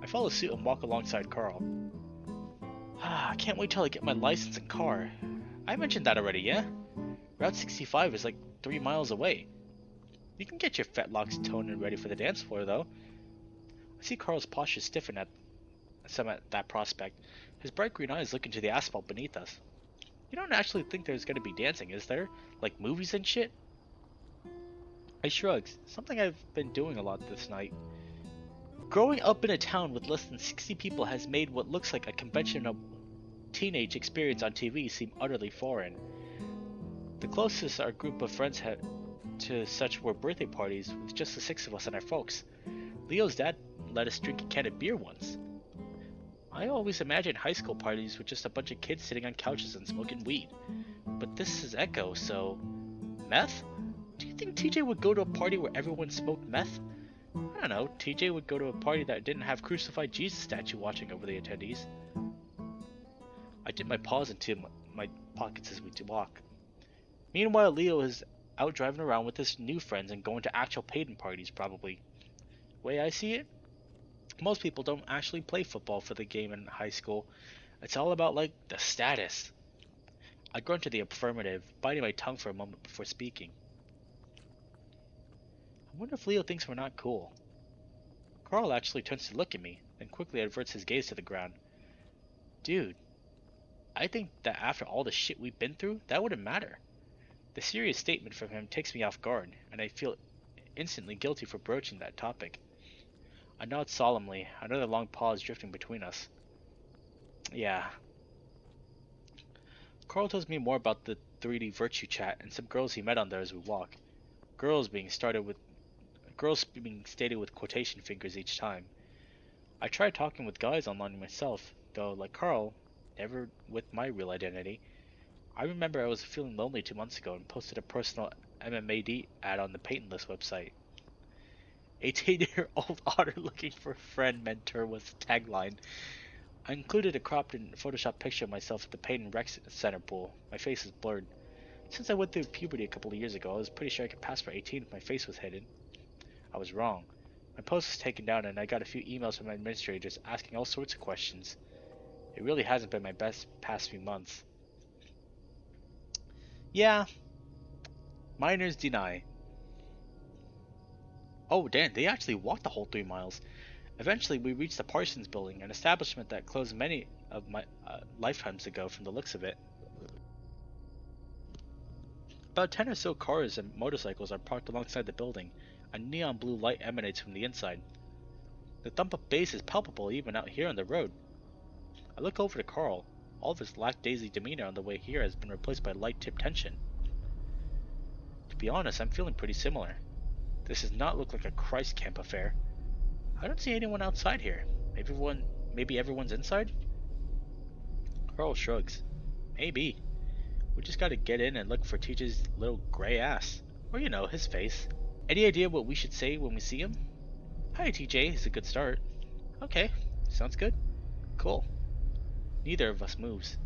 I follow suit and walk alongside Carl. I can't wait till I get my license and car. I mentioned that already, yeah? Route 65 is like 3 miles away. You can get your fetlocks toned and ready for the dance floor, though. I see Carl's posture stiffen at that prospect. His bright green eyes look into the asphalt beneath us. You don't actually think there's gonna be dancing, is there? Like movies and shit? I shrugged. Something I've been doing a lot this night. Growing up in a town with less than 60 people has made what looks like a conventional teenage experience on TV seem utterly foreign. The closest our group of friends had to such were birthday parties with just the 6 of us and our folks. Leo's dad let us drink a can of beer once. I always imagined high school parties with just a bunch of kids sitting on couches and smoking weed. But this is Echo, so... Meth? Do you think TJ would go to a party where everyone smoked meth? I don't know, TJ would go to a party that didn't have crucified Jesus statue watching over the attendees. I dip my paws into my pockets as we walk. Meanwhile, Leo is out driving around with his new friends and going to actual paid parties, probably. The way I see it, most people don't actually play football for the game in high school. It's all about, like, the status. I grunt to the affirmative, biting my tongue for a moment before speaking. I wonder if Leo thinks we're not cool. Carl actually turns to look at me, then quickly averts his gaze to the ground. Dude, I think that after all the shit we've been through, that wouldn't matter. The serious statement from him takes me off guard, and I feel instantly guilty for broaching that topic. I nod solemnly, another long pause drifting between us. Yeah. Carl tells me more about the 3D virtue chat and some girls he met on there as we walk. Girls being stated with quotation fingers each time. I tried talking with guys online myself, though like Carl, never with my real identity. I remember I was feeling lonely 2 months ago and posted a personal MMAD ad on the Peyton List website. 18-year-old otter looking for a friend mentor was the tagline. I included a cropped and photoshopped picture of myself at the Peyton Rec Center pool. My face is blurred. Since I went through puberty a couple of years ago, I was pretty sure I could pass for 18 if my face was hidden. I was wrong. My post was taken down and I got a few emails from administrators asking all sorts of questions. It really hasn't been my best past few months. Yeah. Minors deny. Oh damn, they actually walked the whole 3 miles. Eventually we reached the Parsons building, an establishment that closed many of my lifetimes ago from the looks of it. About 10 or so cars and motorcycles are parked alongside the building. A neon blue light emanates from the inside. The thump of bass is palpable even out here on the road. I look over to Carl. All of his lackadaisy demeanor on the way here has been replaced by light-tipped tension. To be honest, I'm feeling pretty similar. This does not look like a Christ camp affair. I don't see anyone outside here. Maybe everyone's inside? Carl shrugs. Maybe. We just gotta get in and look for TJ's little gray ass. Or you know, his face. Any idea what we should say when we see him? Hi TJ is a good start. Okay, sounds good. Cool. Neither of us moves.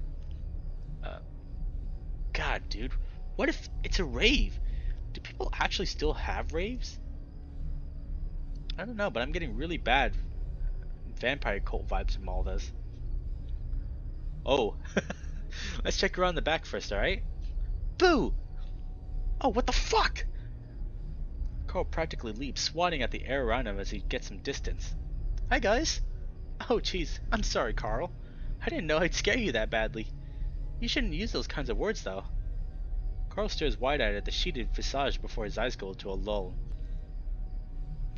God dude, what if it's a rave? Do people actually still have raves? I don't know, but I'm getting really bad vampire cult vibes from all this. Oh, let's check around the back first, alright? Boo! Oh, what the fuck? Carl practically leaps, swatting at the air around him as he gets some distance. Hi guys! Oh jeez, I'm sorry Carl. I didn't know I'd scare you that badly. You shouldn't use those kinds of words though. Carl stares wide-eyed at the sheeted visage before his eyes go to a lull.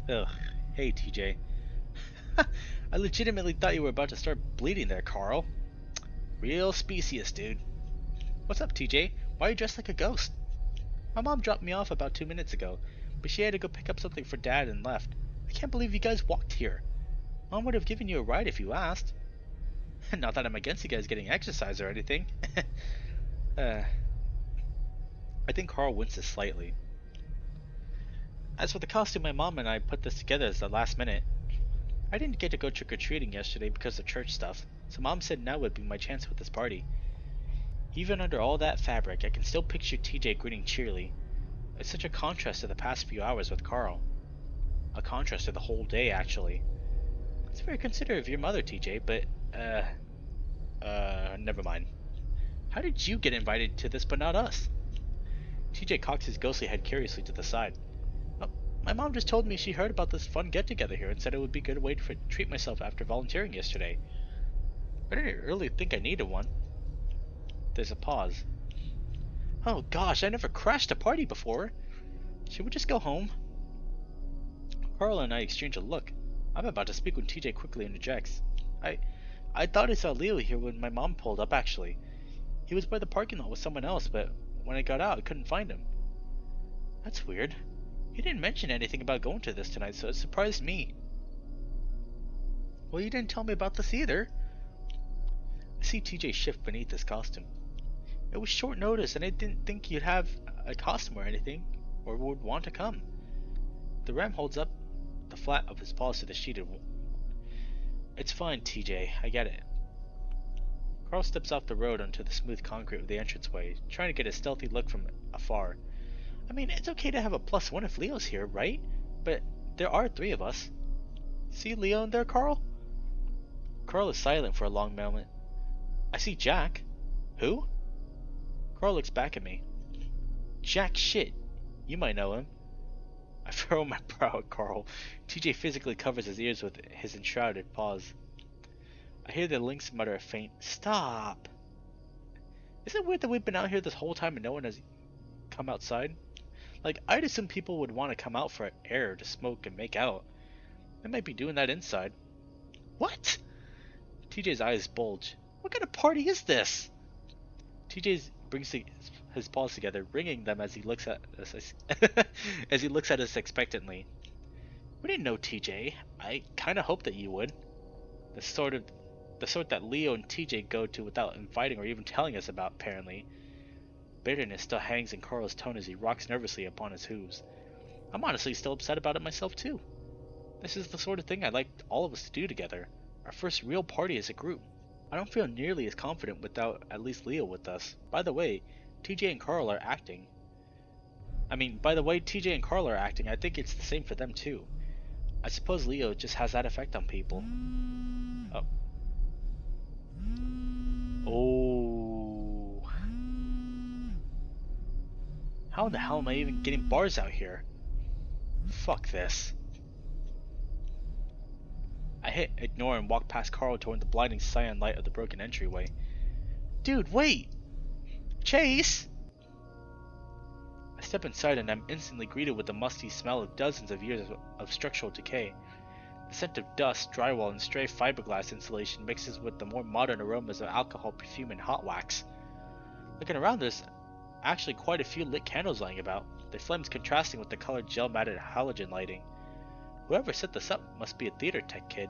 Ugh, hey TJ. I legitimately thought you were about to start bleeding there, Carl. Real specious, dude. What's up, TJ? Why are you dressed like a ghost? My mom dropped me off about 2 minutes ago, but she had to go pick up something for Dad and left. I can't believe you guys walked here. Mom would have given you a ride if you asked. Not that I'm against you guys getting exercise or anything. I think Carl winces slightly. As for the costume, my mom and I put this together at the last minute. I didn't get to go trick-or-treating yesterday because of church stuff, so Mom said now would be my chance with this party. Even under all that fabric, I can still picture TJ grinning cheerily. It's such a contrast to the past few hours with Carl. A contrast to the whole day, actually. It's very considerate of your mother, TJ, but, never mind. How did you get invited to this but not us? TJ cocked his ghostly head curiously to the side. Oh, my mom just told me she heard about this fun get-together here and said it would be a good way to treat myself after volunteering yesterday. I didn't really think I needed one. There's a pause. Oh gosh, I never crashed a party before. Should we just go home? Carl and I exchange a look. I'm about to speak when TJ quickly interjects. I thought I saw Leo here when my mom pulled up, actually. He was by the parking lot with someone else, but when I got out, I couldn't find him. That's weird. He didn't mention anything about going to this tonight, so it surprised me. Well, you didn't tell me about this either. I see TJ shift beneath his costume. It was short notice, and I didn't think you'd have a costume or anything, or would want to come. The ram holds up the flat of his paws to the sheeted wall. It's fine, TJ. I get it. Carl steps off the road onto the smooth concrete of the entranceway, trying to get a stealthy look from afar. I mean, it's okay to have a +1 if Leo's here, right? But there are 3 of us. See Leo in there, Carl? Carl is silent for a long moment. I see Jack. Who? Carl looks back at me. Jack shit. You might know him. I furrow my brow at Carl. TJ physically covers his ears with his enshrouded paws. I hear the lynx mutter a faint, "Stop!" Isn't it weird that we've been out here this whole time and no one has come outside? Like, I'd assume people would want to come out for air to smoke and make out. They might be doing that inside. What? TJ's eyes bulge. What kind of party is this? TJ brings his paws together, wringing them as he looks at us as he looks at us expectantly. We didn't know, TJ. I kind of hoped that you would. The sort that Leo and TJ go to without inviting or even telling us about, apparently. Bitterness still hangs in Carl's tone as he rocks nervously upon his hooves. I'm honestly still upset about it myself, too. This is the sort of thing I'd like all of us to do together. Our first real party as a group. I don't feel nearly as confident without at least Leo with us. By the way, TJ and Carl are acting. I think it's the same for them too. I suppose Leo just has that effect on people. Oh. Oh. How in the hell am I even getting bars out here? Fuck this. I hit ignore and walk past Carl toward the blinding cyan light of the broken entryway. Dude, wait! Chase! I step inside and I'm instantly greeted with the musty smell of dozens of years of structural decay. The scent of dust, drywall, and stray fiberglass insulation mixes with the more modern aromas of alcohol, perfume, and hot wax. Looking around, there's actually quite a few lit candles lying about, their flames contrasting with the colored gel-matted halogen lighting. Whoever set this up must be a theater tech kid.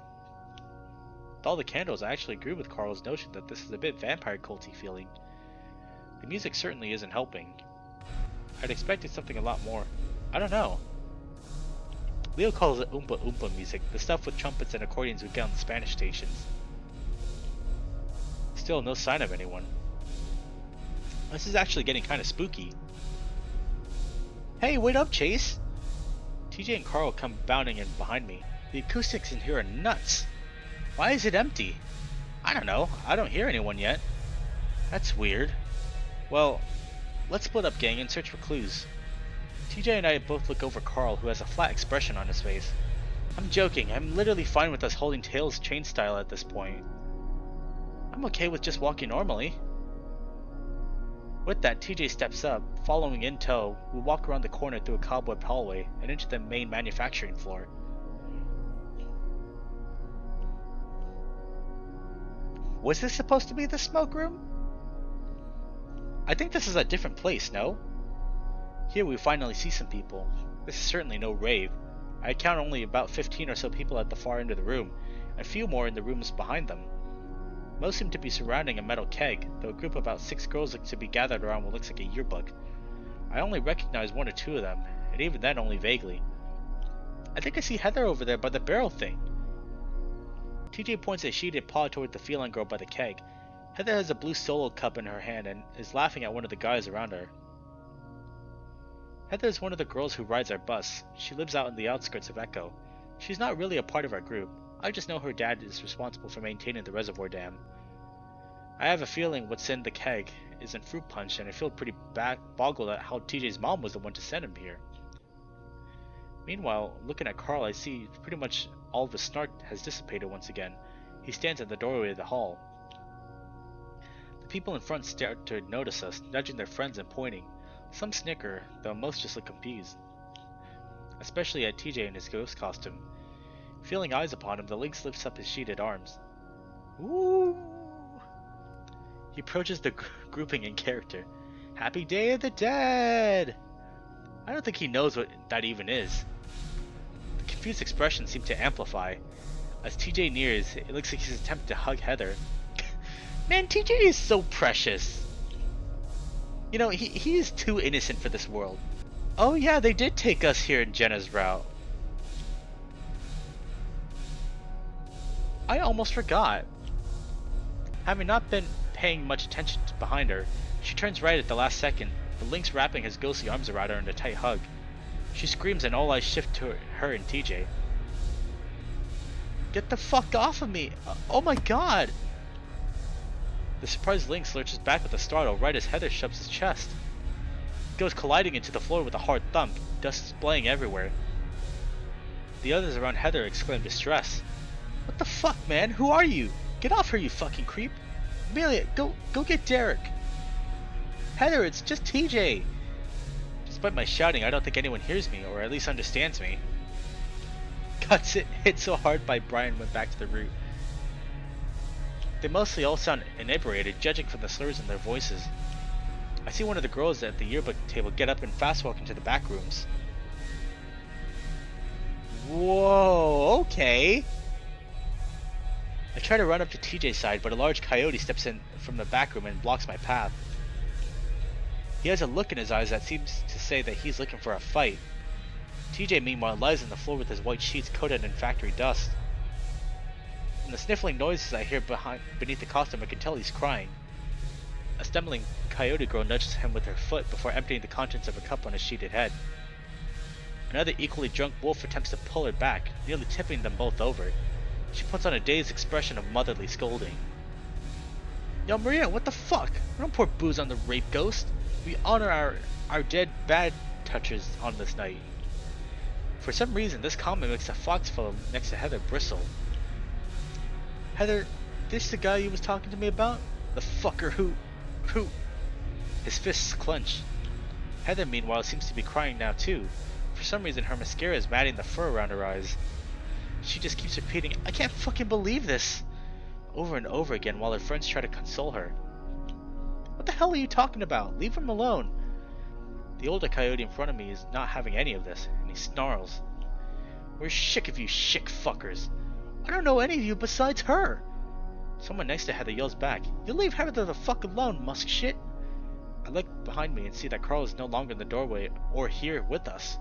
With all the candles, I actually agree with Carl's notion that this is a bit vampire culty feeling. The music certainly isn't helping. I'd expected something a lot more. I don't know. Leo calls it Oompa Oompa music, the stuff with trumpets and accordions we get on the Spanish stations. Still, no sign of anyone. This is actually getting kind of spooky. Hey, wait up, Chase! TJ and Carl come bounding in behind me. The acoustics in here are nuts. Why is it empty? I don't know. I don't hear anyone yet. That's weird. Well, let's split up, gang, and search for clues. TJ and I both look over Carl, who has a flat expression on his face. I'm joking. I'm literally fine with us holding tails chain style at this point. I'm okay with just walking normally. With that, TJ steps up. Following in tow, we walk around the corner through a cobweb hallway and into the main manufacturing floor. Was this supposed to be the smoke room? I think this is a different place, no? Here we finally see some people. This is certainly no rave. I count only about 15 or so people at the far end of the room, and a few more in the rooms behind them. Most seem to be surrounding a metal keg, though a group of about 6 girls look to be gathered around what looks like a yearbook. I only recognize 1 or 2 of them, and even then only vaguely. I think I see Heather over there by the barrel thing. TJ points a sheeted paw toward the feline girl by the keg. Heather has a blue solo cup in her hand and is laughing at one of the guys around her. Heather is one of the girls who rides our bus. She lives out in the outskirts of Echo. She's not really a part of our group. I just know her dad is responsible for maintaining the reservoir dam. I have a feeling what's in the keg isn't fruit punch, and I feel pretty boggled at how TJ's mom was the one to send him here. Meanwhile, looking at Carl, I see pretty much all of his snark has dissipated once again. He stands at the doorway of the hall. The people in front start to notice us, nudging their friends and pointing. Some snicker, though most just look confused. Especially at TJ in his ghost costume. Feeling eyes upon him, the lynx lifts up his sheeted arms. Woo! He approaches the grouping in character. Happy Day of the Dead! I don't think he knows what that even is. The confused expressions seem to amplify. As TJ nears, it looks like he's attempting to hug Heather. Man, TJ is so precious. You know, he is too innocent for this world. Oh yeah, they did take us here in Jenna's route. I almost forgot. Having not been paying much attention behind her, she turns right at the last second, the lynx wrapping his ghostly arms around her in a tight hug. She screams and all eyes shift to her and TJ. Get the fuck off of me! Oh my god! The surprised lynx lurches back with a startle right as Heather shoves his chest. It goes colliding into the floor with a hard thump, dust splaying everywhere. The others around Heather exclaim distress. What the fuck, man? Who are you? Get off her, you fucking creep! Amelia, go get Derek! Heather, it's just TJ! Despite my shouting, I don't think anyone hears me, or at least understands me. Guts hit so hard by Brian went back to the root. They mostly all sound inebriated, judging from the slurs in their voices. I see one of the girls at the yearbook table get up and fast walk into the back rooms. Whoa, okay. I try to run up to TJ's side, but a large coyote steps in from the back room and blocks my path. He has a look in his eyes that seems to say that he's looking for a fight. TJ, meanwhile, lies on the floor with his white sheets coated in factory dust. From the sniffling noises I hear beneath the costume, I can tell he's crying. A stumbling coyote girl nudges him with her foot before emptying the contents of a cup on his sheeted head. Another equally drunk wolf attempts to pull her back, nearly tipping them both over. She puts on a dazed expression of motherly scolding. Yo, Maria, what the fuck? We don't pour booze on the rape ghost. We honor our dead bad touchers on this night. For some reason, this comment makes the foxfellow next to Heather bristle. Heather, this the guy you was talking to me about? The fucker who... His fists clench. Heather, meanwhile, seems to be crying now too. For some reason, her mascara is matting the fur around her eyes. She just keeps repeating, I can't fucking believe this! Over and over again while her friends try to console her. What the hell are you talking about? Leave him alone. The older coyote in front of me is not having any of this, and he snarls. We're sick of you shick fuckers. I don't know any of you besides her. Someone next to Heather yells back, you leave Heather the fuck alone, musk shit. I look behind me and see that Carl is no longer in the doorway or here with us.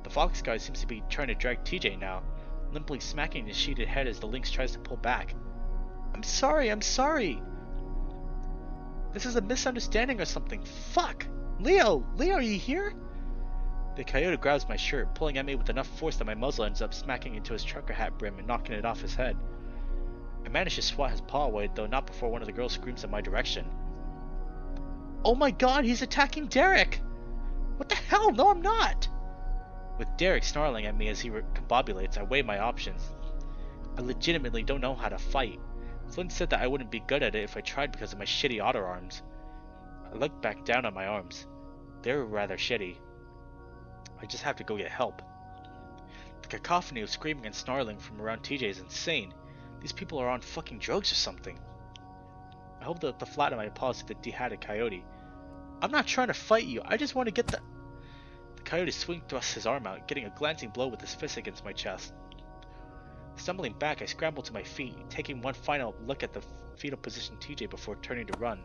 The fox guy seems to be trying to drag TJ now, limply smacking his sheeted head as the lynx tries to pull back. I'm sorry. This is a misunderstanding or something. Fuck! Leo, are you here? The coyote grabs my shirt, pulling at me with enough force that my muzzle ends up smacking into his trucker hat brim and knocking it off his head. I manage to swat his paw away, though not before one of the girls screams in my direction. Oh my god, he's attacking Derek! What the hell? No, I'm not! With Derek snarling at me as he combobulates, I weigh my options. I legitimately don't know how to fight. Flynn said that I wouldn't be good at it if I tried because of my shitty otter arms. I look back down on my arms. They're rather shitty. I just have to go get help. The cacophony of screaming and snarling from around TJ is insane. These people are on fucking drugs or something. I hold up the flat of my paws to the dehatted coyote. I'm not trying to fight you, I just want to get the... The coyote swing thrusts his arm out, getting a glancing blow with his fist against my chest. Stumbling back, I scramble to my feet, taking one final look at the fetal position TJ before turning to run.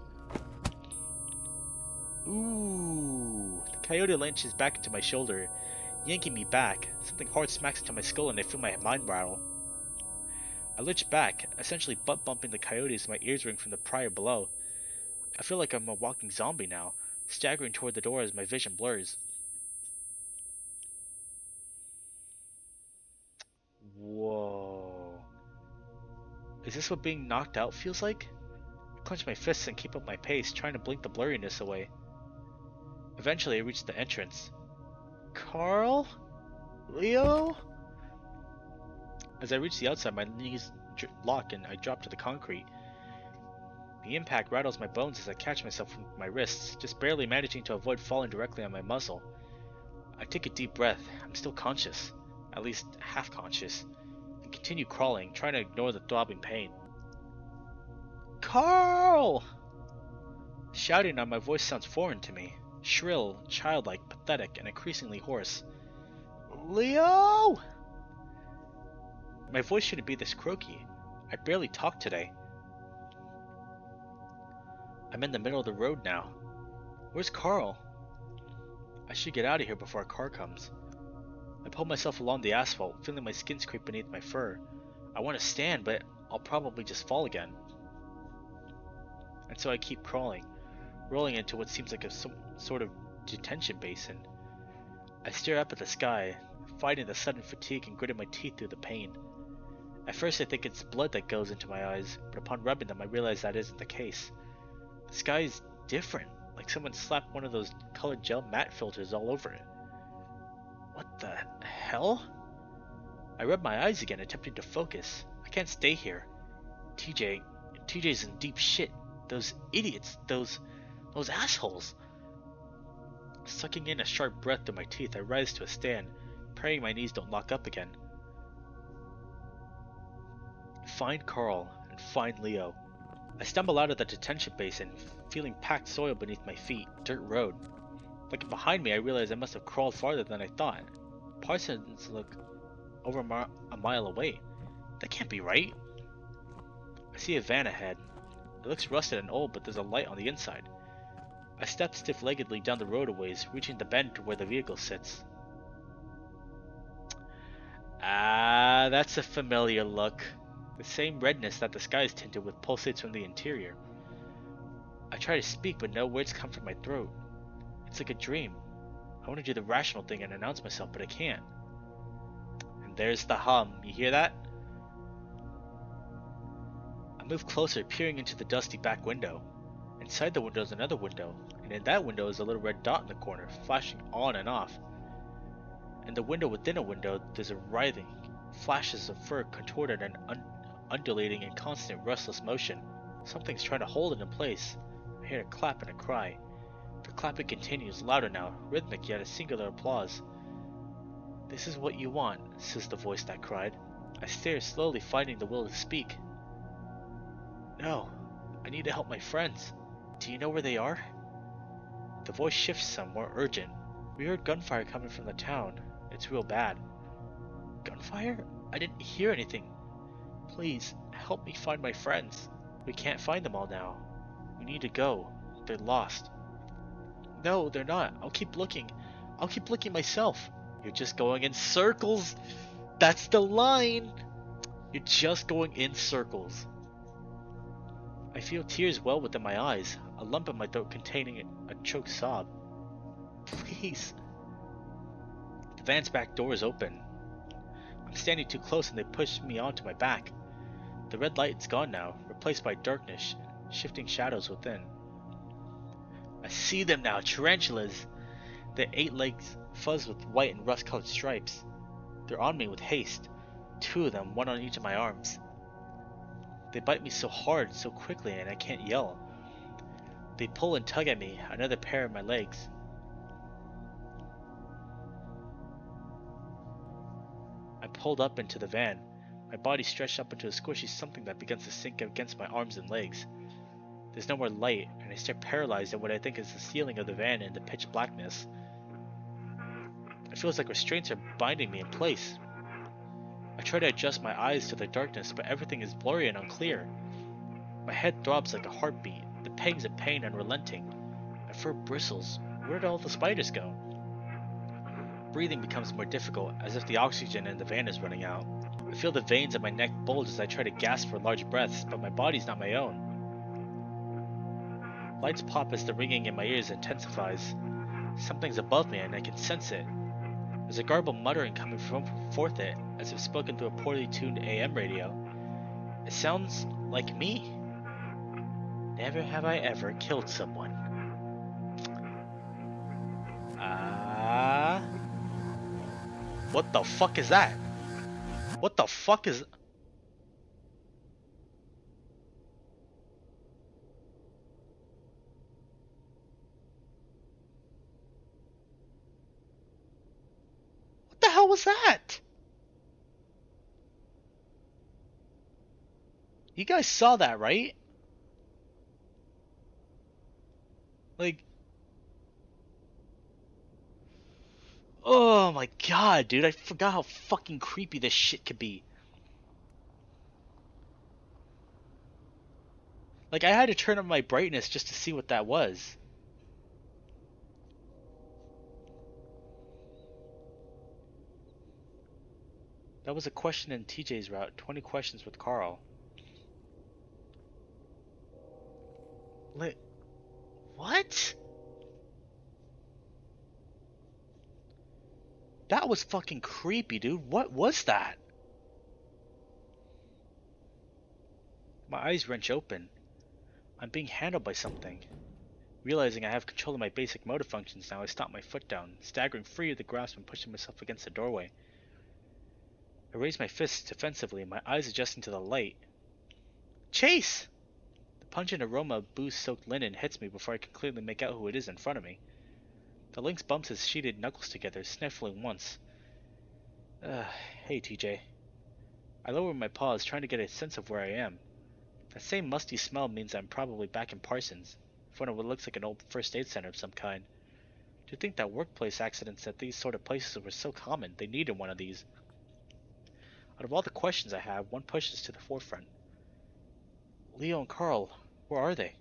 Ooh! The coyote launches back into my shoulder, yanking me back. Something hard smacks into my skull and I feel my mind rattle. I lurch back, essentially butt-bumping the coyote as my ears ring from the prior below. I feel like I'm a walking zombie now, staggering toward the door as my vision blurs. Whoa. Is this what being knocked out feels like? I clench my fists and keep up my pace, trying to blink the blurriness away. Eventually, I reach the entrance. Carl? Leo? As I reach the outside, my knees lock and I drop to the concrete. The impact rattles my bones as I catch myself with my wrists, just barely managing to avoid falling directly on my muzzle. I take a deep breath. I'm still conscious, at least half conscious, and continue crawling, trying to ignore the throbbing pain. Carl! Shouting on my voice sounds foreign to me. Shrill, childlike, pathetic, and increasingly hoarse. Leo! My voice shouldn't be this croaky. I barely talk today. I'm in the middle of the road now. Where's Carl? I should get out of here before a car comes. I pull myself along the asphalt, feeling my skin scrape beneath my fur. I want to stand, but I'll probably just fall again. And so I keep crawling, rolling into what seems like some sort of detention basin. I stare up at the sky, fighting the sudden fatigue and gritting my teeth through the pain. At first I think it's blood that goes into my eyes, but upon rubbing them I realize that isn't the case. The sky is different, like someone slapped one of those colored gel matte filters all over it. What the hell? I rub my eyes again, attempting to focus. I can't stay here. TJ's in deep shit. Those idiots, those assholes. Sucking in a sharp breath through my teeth, I rise to a stand, praying my knees don't lock up again. Find Carl and find Leo. I stumble out of the detention basin, feeling packed soil beneath my feet, dirt road. Looking behind me, I realize I must have crawled farther than I thought. Parsons look over a mile away. That can't be right. I see a van ahead. It looks rusted and old, but there's a light on the inside. I step stiff-leggedly down the road a ways, reaching the bend to where the vehicle sits. Ah, that's a familiar look. The same redness that the sky is tinted with pulsates from the interior. I try to speak, but no words come from my throat. It's like a dream. I want to do the rational thing and announce myself, but I can't. And there's the hum. You hear that? I move closer, peering into the dusty back window. Inside the window is another window, and in that window is a little red dot in the corner, flashing on and off. In the window within a window, there's a writhing, flashes of fur contorted and undulating in constant, restless motion. Something's trying to hold it in place. I hear a clap and a cry. The clapping continues, louder now, rhythmic yet a singular applause. This is what you want, says the voice that cried. I stare, slowly finding the will to speak. No, I need to help my friends. Do you know where they are? The voice shifts some, more urgent. We heard gunfire coming from the town. It's real bad. Gunfire? I didn't hear anything. Please, help me find my friends. We can't find them all now. We need to go. They're lost. No, they're not. I'll keep looking. I'll keep looking myself. You're just going in circles. That's the line. You're just going in circles. I feel tears well within my eyes, a lump in my throat containing a choked sob. Please. The van's back door is open. I'm standing too close and they push me onto my back. The red light's gone now, replaced by darkness, shifting shadows within. I see them now, tarantulas. Their 8 legs fuzz with white and rust-colored stripes. They're on me with haste, 2 of them, one on each of my arms. They bite me so hard, so quickly, and I can't yell. They pull and tug at me, another pair of my legs. I pulled up into the van, my body stretched up into a squishy something that begins to sink against my arms and legs. There's no more light, and I stare paralyzed at what I think is the ceiling of the van in the pitch blackness. It feels like restraints are binding me in place. I try to adjust my eyes to the darkness, but everything is blurry and unclear. My head throbs like a heartbeat, the pangs of pain unrelenting. My fur bristles. Where did all the spiders go? Breathing becomes more difficult, as if the oxygen in the van is running out. I feel the veins in my neck bulge as I try to gasp for large breaths, but my body's not my own. Lights pop as the ringing in my ears intensifies. Something's above me and I can sense it. There's a garbled muttering coming from forth it, as if spoken through a poorly tuned AM radio. It It sounds like me. Never have I ever killed someone. Ah. What the fuck is that? What the fuck is... What the hell was that? You guys saw that, right? Like... Oh my god, dude. I forgot how fucking creepy this shit could be. Like, I had to turn up my brightness just to see what that was. That was a question in TJ's route. 20 questions with Carl. What? That was fucking creepy, dude. What was that? My eyes wrench open. I'm being handled by something. Realizing I have control of my basic motor functions now, I stomp my foot down, staggering free of the grasp and pushing myself against the doorway. I raise my fists defensively, my eyes adjusting to the light. Chase! The pungent aroma of booze-soaked linen hits me before I can clearly make out who it is in front of me. The lynx bumps his sheeted knuckles together, sniffling once. Hey, TJ. I lower my paws, trying to get a sense of where I am. That same musty smell means I'm probably back in Parsons, in front of what looks like an old first aid center of some kind. To think that workplace accidents at these sort of places were so common, they needed one of these. Out of all the questions I have, one pushes to the forefront. Leo and Carl, where are they?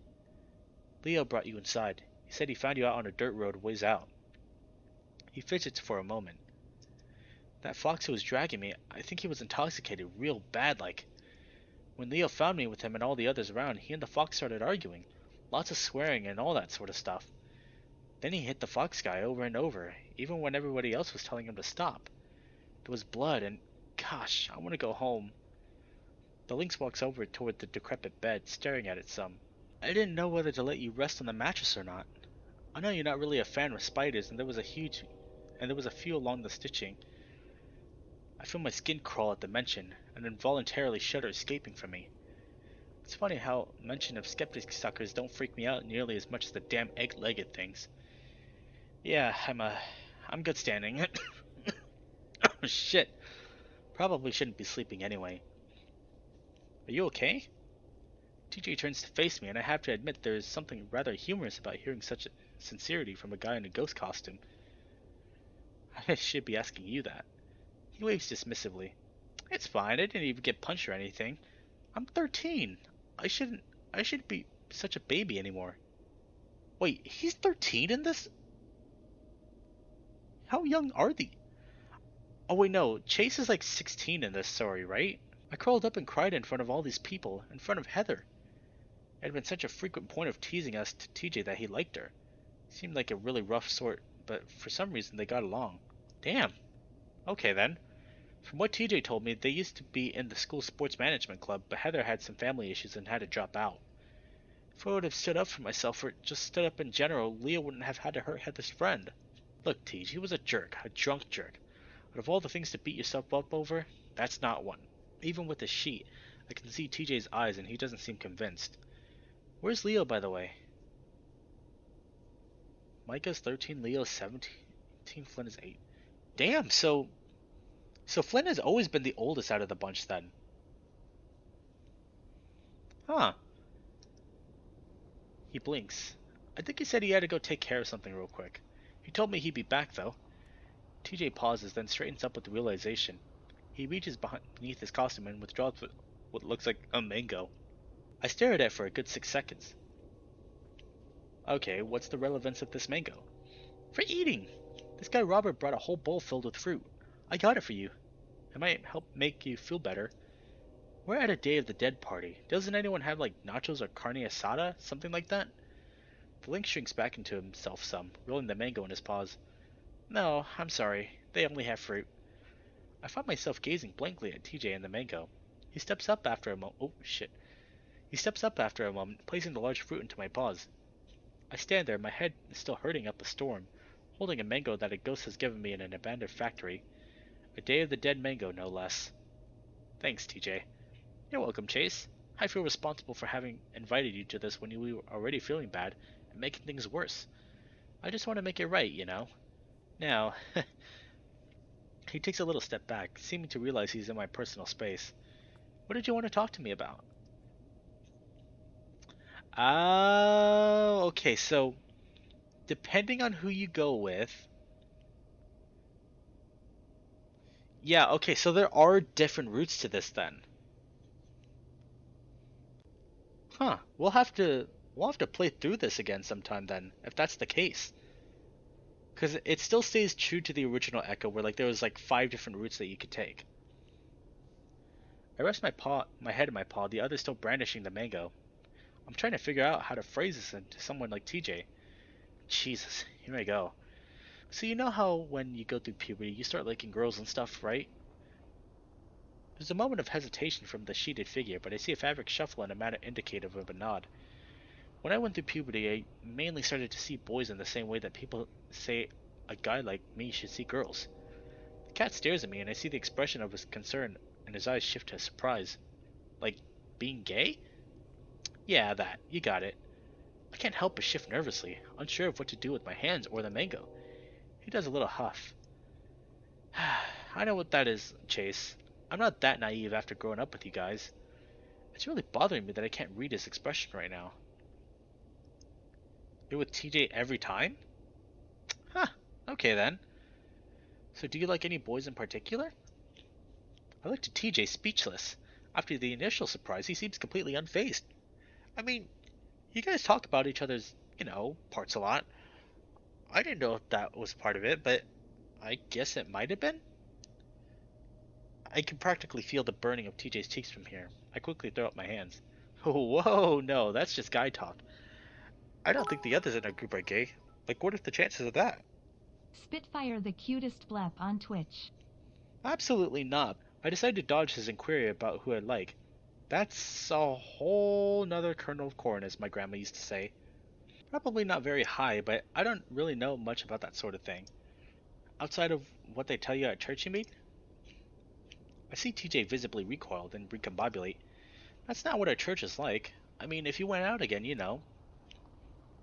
Leo brought you inside. He said he found you out on a dirt road ways out. He fidgets for a moment. That fox who was dragging me, I think he was intoxicated real bad like. When Leo found me with him and all the others around, he and the fox started arguing. Lots of swearing and all that sort of stuff. Then he hit the fox guy over and over, even when everybody else was telling him to stop. There was blood and... Gosh, I want to go home. The lynx walks over toward the decrepit bed, staring at it some. I didn't know whether to let you rest on the mattress or not. I know you're not really a fan of spiders, and there was a few along the stitching. I feel my skin crawl at the mention, an involuntarily shudder escaping from me. It's funny how mention of skeptic suckers don't freak me out nearly as much as the damn egg-legged things. Yeah, I'm good standing. Oh shit. Probably shouldn't be sleeping anyway. Are you okay? TJ turns to face me, and I have to admit there is something rather humorous about hearing such sincerity from a guy in a ghost costume. I should be asking you that. He waves dismissively. It's fine, I didn't even get punched or anything. I'm 13. I shouldn't be such a baby anymore. Wait, he's 13 in this? How young are they? Oh wait, no, Chase is like 16 in this story, right? I crawled up and cried in front of all these people, in front of Heather. It had been such a frequent point of teasing us to TJ that he liked her. Seemed like a really rough sort, but for some reason they got along. Damn. Okay then. From what TJ told me, they used to be in the school sports management club, but Heather had some family issues and had to drop out. If I would have stood up for myself, or just stood up in general, Leah wouldn't have had to hurt Heather's friend. Look, TJ, he was a jerk, a drunk jerk. Out of all the things to beat yourself up over, that's not one. Even with the sheet, I can see TJ's eyes and he doesn't seem convinced. Where's Leo, by the way? Micah's 13, Leo's 17, Flynn is 8. Damn, so Flynn has always been the oldest out of the bunch then. Huh. He blinks. I think he said he had to go take care of something real quick. He told me he'd be back though. TJ pauses, then straightens up with the realization. He reaches beneath his costume and withdraws what looks like a mango. I stare at it for a good 6 seconds. Okay, what's the relevance of this mango? For eating! This guy Robert brought a whole bowl filled with fruit. I got it for you. It might help make you feel better. We're at a Day of the Dead party. Doesn't anyone have like nachos or carne asada? Something like that? The lynx shrinks back into himself some, rolling the mango in his paws. No, I'm sorry. They only have fruit. I find myself gazing blankly at TJ and the mango. He steps up after a moment. Oh, shit. He steps up after a moment, placing the large fruit into my paws. I stand there, my head still hurting up a storm, holding a mango that a ghost has given me in an abandoned factory. A Day of the Dead mango, no less. Thanks, TJ. You're welcome, Chase. I feel responsible for having invited you to this when you were already feeling bad and making things worse. I just want to make it right, you know? Now, he takes a little step back, seeming to realize he's in my personal space. What did you want to talk to me about? Okay, so depending on who you go with. Yeah, okay, so there are different routes to this then. Huh. We'll have to play through this again sometime then, if that's the case. Because it still stays true to the original Echo, where like there was like 5 different routes that you could take. I rest my head in my paw, the other still brandishing the mango. I'm trying to figure out how to phrase this to someone like TJ. Jesus, here I go. So you know how when you go through puberty, you start liking girls and stuff, right? There's a moment of hesitation from the sheeted figure, but I see a fabric shuffle and a manner indicative of a nod. When I went through puberty, I mainly started to see boys in the same way that people say a guy like me should see girls. The cat stares at me, and I see the expression of his concern, and his eyes shift to surprise. Like, being gay? Yeah, that. You got it. I can't help but shift nervously, unsure of what to do with my hands or the mango. He does a little huff. I know what that is, Chase. I'm not that naive after growing up with you guys. It's really bothering me that I can't read his expression right now. You're with TJ every time? Huh, okay then. So do you like any boys in particular? I looked at TJ speechless. After the initial surprise, he seems completely unfazed. I mean, you guys talk about each other's, parts a lot. I didn't know if that was part of it, but I guess it might have been. I can practically feel the burning of TJ's cheeks from here. I quickly throw up my hands. Whoa, no, that's just guy talk. I don't think the others in our group are gay. Like, what are the chances of that? Spitfire the cutest blep on Twitch. Absolutely not. I decided to dodge his inquiry about who I like. That's a whole nother kernel of corn, as my grandma used to say. Probably not very high, but I don't really know much about that sort of thing. Outside of what they tell you at church, you mean? I see TJ visibly recoil, then recombobulate. That's not what our church is like. I mean, if you went out again, you know.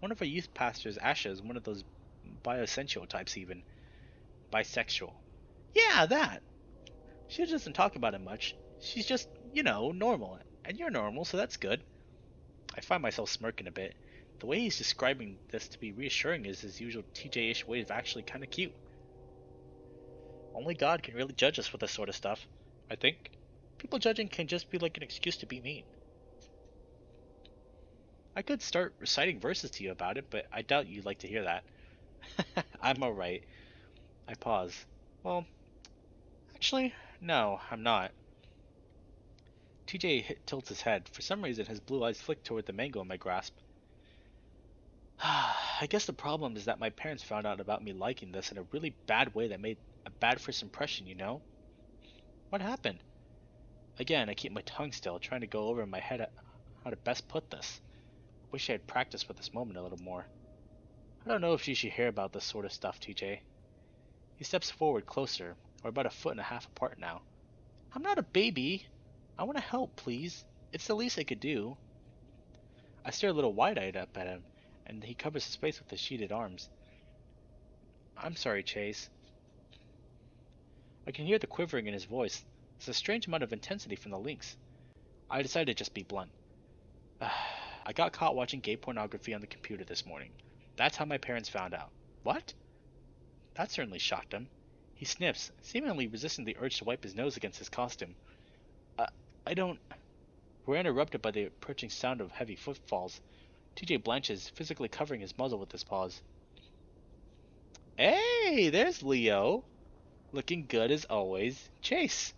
One of our youth pastors, Asha, is one of those biosensual types, even. Bisexual. Yeah, that! She doesn't talk about it much. She's just, normal. And you're normal, so that's good. I find myself smirking a bit. The way he's describing this to be reassuring is his usual TJ-ish way of actually kind of cute. Only God can really judge us for this sort of stuff, I think. People judging can just be like an excuse to be mean. I could start reciting verses to you about it, but I doubt you'd like to hear that. I'm alright. I pause. Well, actually, no, I'm not. TJ tilts his head. For some reason, his blue eyes flick toward the mango in my grasp. I guess the problem is that my parents found out about me liking this in a really bad way that made a bad first impression, you know? What happened? Again, I keep my tongue still, trying to go over in my head how to best put this. Wish I had practiced with this moment a little more. I don't know if you should hear about this sort of stuff, TJ. He steps forward closer. We're about a foot and a half apart now. I'm not a baby. I want to help, please. It's the least I could do. I stare a little wide-eyed up at him, and he covers his face with his sheeted arms. I'm sorry, Chase. I can hear the quivering in his voice. There's a strange amount of intensity from the links. I decided to just be blunt. I got caught watching gay pornography on the computer this morning. That's how my parents found out. What? That certainly shocked him. He sniffs, seemingly resisting the urge to wipe his nose against his costume. I don't... We're interrupted by the approaching sound of heavy footfalls. TJ blanches, physically covering his muzzle with his paws. Hey, there's Leo! Looking good as always. Chase!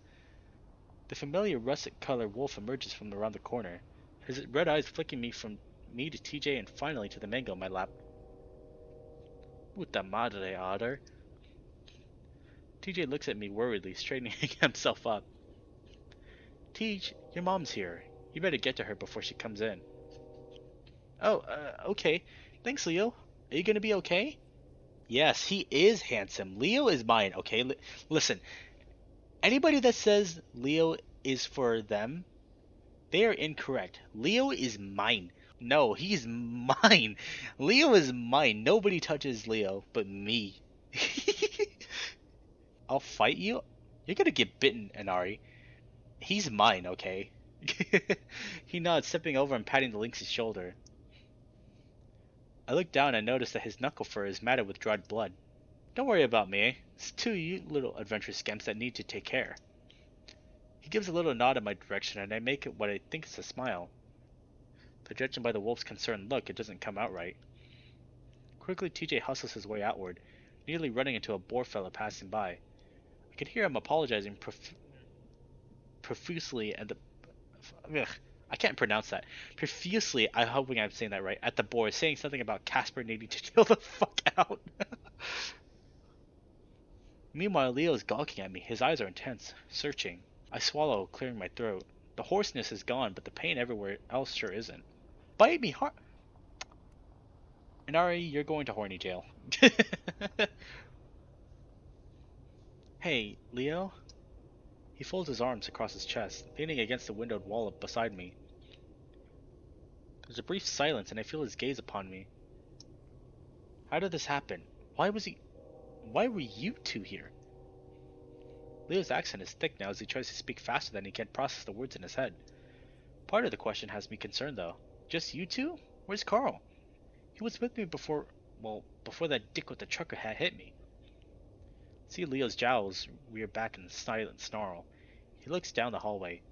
The familiar russet-colored wolf emerges from around the corner, his red eyes flicking me from me to TJ and finally to the mango in my lap. Puta madre, Otter. TJ looks at me worriedly, straightening himself up. Teach, your mom's here. You better get to her before she comes in. Oh, okay. Thanks, Leo. Are you gonna be okay? Yes, he is handsome. Leo is mine, okay? Listen, anybody that says Leo is for them, they are incorrect. Leo is mine. No, he's mine. Leo is mine. Nobody touches Leo but me. I'll fight you? You're gonna get bitten, Inari. He's mine, okay? He nods, stepping over and patting the lynx's shoulder. I look down and notice that his knuckle fur is matted with dried blood. Don't worry about me. It's two you little adventurous scamps that need to take care. He gives a little nod in my direction, and I make it what I think is a smile. But judging by the wolf's concerned look, it doesn't come out right. Quickly, TJ hustles his way outward, nearly running into a boar fella passing by. I could hear him apologizing profusely and I can't pronounce that. Profusely, I'm hoping I'm saying that right, at the boar, saying something about Casper needing to chill the fuck out. Meanwhile, Leo is gawking at me. His eyes are intense, searching. I swallow, clearing my throat. The hoarseness is gone, but the pain everywhere else sure isn't. Bite me hard. Inari, you're going to horny jail. Hey, Leo? He folds his arms across his chest, leaning against the windowed wall beside me. There's a brief silence, and I feel his gaze upon me. How did this happen? Why were you two here? Leo's accent is thick now as he tries to speak faster than he can process the words in his head. Part of the question has me concerned, though. Just you two? Where's Carl? He was with me before that dick with the trucker hat hit me. See Leo's jowls rear back in a silent snarl. He looks down the hallway.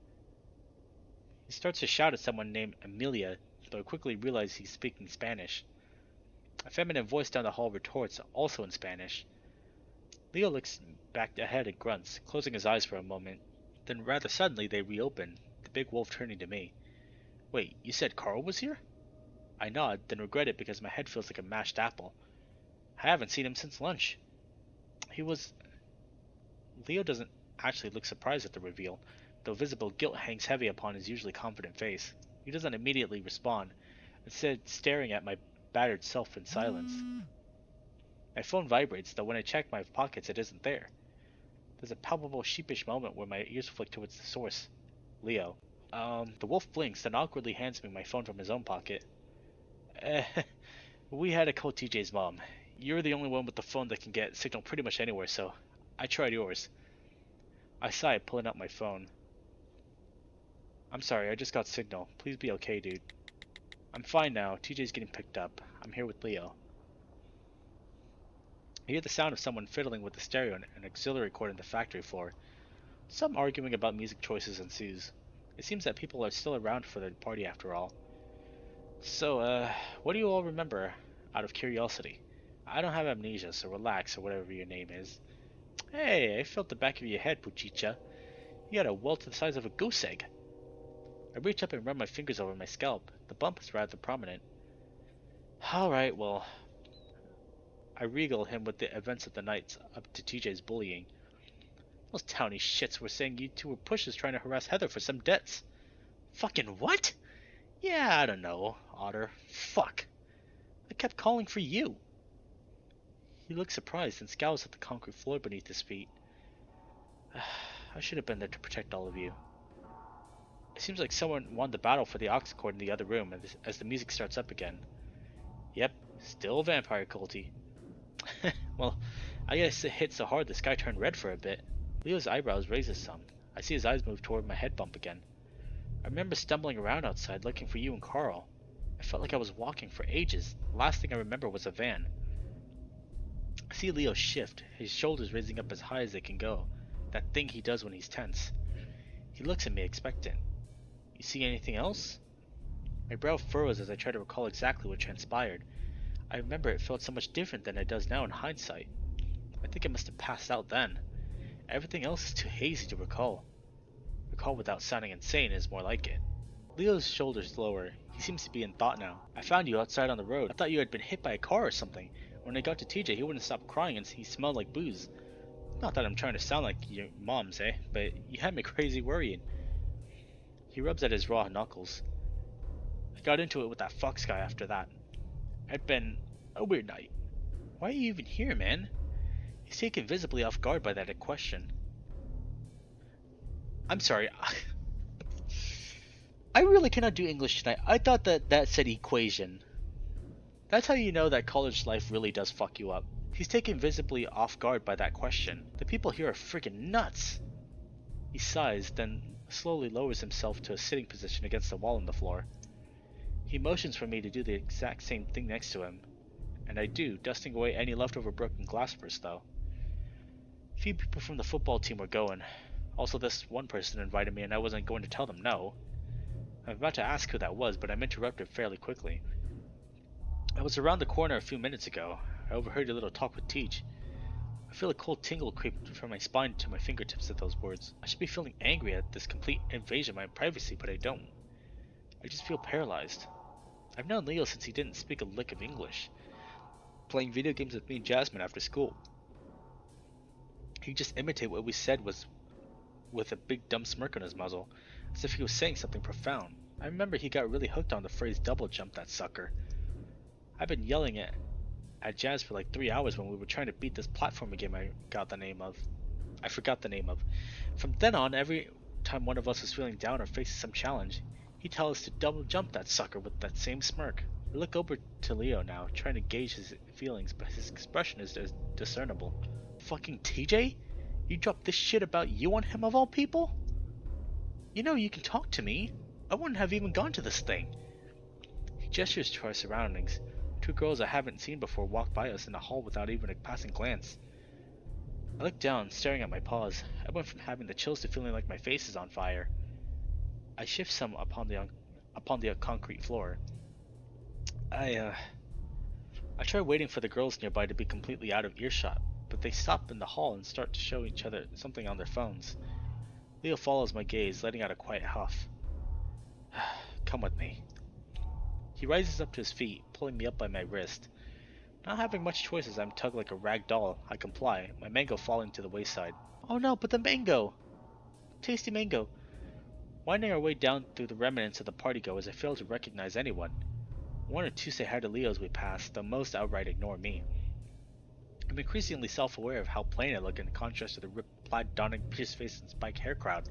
He starts to shout at someone named Amelia, though I quickly realize he's speaking Spanish. A feminine voice down the hall retorts, also in Spanish. Leo looks back ahead and grunts, closing his eyes for a moment. Then rather suddenly they reopen, the big wolf turning to me. Wait, you said Carl was here? I nod, then regret it because my head feels like a mashed apple. I haven't seen him since lunch. Leo doesn't actually look surprised at the reveal, though visible guilt hangs heavy upon his usually confident face. He doesn't immediately respond, instead staring at my battered self in silence. My phone vibrates, though when I check my pockets it isn't there. There's a palpable sheepish moment where my ears flick towards the source. Leo. The wolf blinks, then awkwardly hands me my phone from his own pocket. We had to call TJ's mom. You're the only one with the phone that can get signal pretty much anywhere, so I tried yours. I sigh, pulling out my phone. I'm sorry, I just got signal. Please be okay, dude. I'm fine now. TJ's getting picked up. I'm here with Leo. I hear the sound of someone fiddling with the stereo and an auxiliary cord on the factory floor. Some arguing about music choices ensues. It seems that people are still around for the party after all. So, what do you all remember, out of curiosity? I don't have amnesia, so relax, or whatever your name is. Hey, I felt the back of your head, Puchicha. You had a welt the size of a goose egg. I reach up and run my fingers over my scalp. The bump is rather prominent. Alright, well... I regal him with the events of the night up to TJ's bullying. Those towny shits were saying you two were pushes trying to harass Heather for some debts. Fucking what? Yeah, I don't know, Otter. Fuck. I kept calling for you. He looks surprised and scowls at the concrete floor beneath his feet. I should have been there to protect all of you. It seems like someone won the battle for the aux cord in the other room as the music starts up again. Yep, still vampire culty. Well, I guess it hit so hard the sky turned red for a bit. Leo's eyebrows raises some. I see his eyes move toward my head bump again. I remember stumbling around outside looking for you and Carl. I felt like I was walking for ages. The last thing I remember was a van. I see Leo shift, his shoulders raising up as high as they can go. That thing he does when he's tense. He looks at me expectant. You see anything else? My brow furrows as I try to recall exactly what transpired. I remember it felt so much different than it does now in hindsight. I think I must have passed out then. Everything else is too hazy to recall. Recall without sounding insane is more like it. Leo's shoulders lower. He seems to be in thought now. I found you outside on the road. I thought you had been hit by a car or something. When I got to TJ, he wouldn't stop crying and he smelled like booze. Not that I'm trying to sound like your mom's, but you had me crazy worrying. He rubs at his raw knuckles. I got into it with that Fox guy after that. It'd been a weird night. Why are you even here, man? He's taken visibly off guard by that question. I'm sorry. I really cannot do English tonight. I thought that said equation. That's how you know that college life really does fuck you up. He's taken visibly off guard by that question. The people here are freaking nuts. He sighs, then slowly lowers himself to a sitting position against the wall on the floor. He motions for me to do the exact same thing next to him, and I do, dusting away any leftover broken glass first though. A few people from the football team were going. Also, this one person invited me and I wasn't going to tell them no. I'm about to ask who that was, but I'm interrupted fairly quickly. I was around the corner a few minutes ago. I overheard a little talk with Teach. I feel a cold tingle creep from my spine to my fingertips at those words. I should be feeling angry at this complete invasion of my privacy, but I don't. I just feel paralyzed. I've known Leo since he didn't speak a lick of English, playing video games with me and Jasmine after school. He'd just imitate what we said was with a big dumb smirk on his muzzle, as if he was saying something profound. I remember he got really hooked on the phrase double jump, that sucker. I've been yelling at Jazz for like 3 hours when we were trying to beat this platformer game I forgot the name of. From then on, every time one of us was feeling down or facing some challenge, he'd tell us to double jump that sucker with that same smirk. I look over to Leo now, trying to gauge his feelings, but his expression is discernible. Fucking TJ? You dropped this shit about you on him of all people? You know you can talk to me. I wouldn't have even gone to this thing. He gestures to our surroundings. 2 girls I haven't seen before walk by us in the hall without even a passing glance. I look down, staring at my paws. I went from having the chills to feeling like my face is on fire. I shift some upon the concrete floor. I try waiting for the girls nearby to be completely out of earshot, but they stop in the hall and start to show each other something on their phones. Leo follows my gaze, letting out a quiet huff. Come with me. He rises up to his feet, pulling me up by my wrist. Not having much choice as I'm tugged like a rag doll, I comply, my mango falling to the wayside. Oh no, but the mango! Tasty mango! Winding our way down through the remnants of the party goers, I fail to recognize anyone. 1 or 2 say hi to Leo as we pass, though most outright ignore me. I'm increasingly self-aware of how plain I look in contrast to the ripped plaid donning pierced face and spiked hair crowd.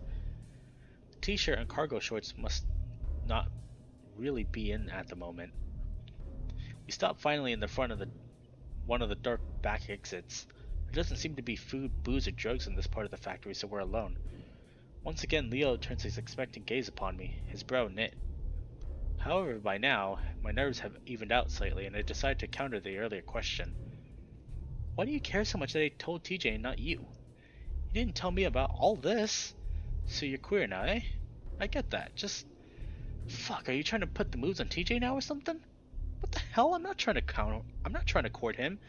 The t-shirt and cargo shorts must not really be in at the moment. We stop finally in the front of one of the dark back exits. There doesn't seem to be food, booze, or drugs in this part of the factory, so we're alone. Once again, Leo turns his expectant gaze upon me, his brow knit. However, by now, my nerves have evened out slightly, and I decide to counter the earlier question. Why do you care so much that I told TJ and not you? You didn't tell me about all this. So you're queer now, eh? I get that. Just... Fuck, are you trying to put the moves on TJ now or something? What the hell? I'm not trying to court him.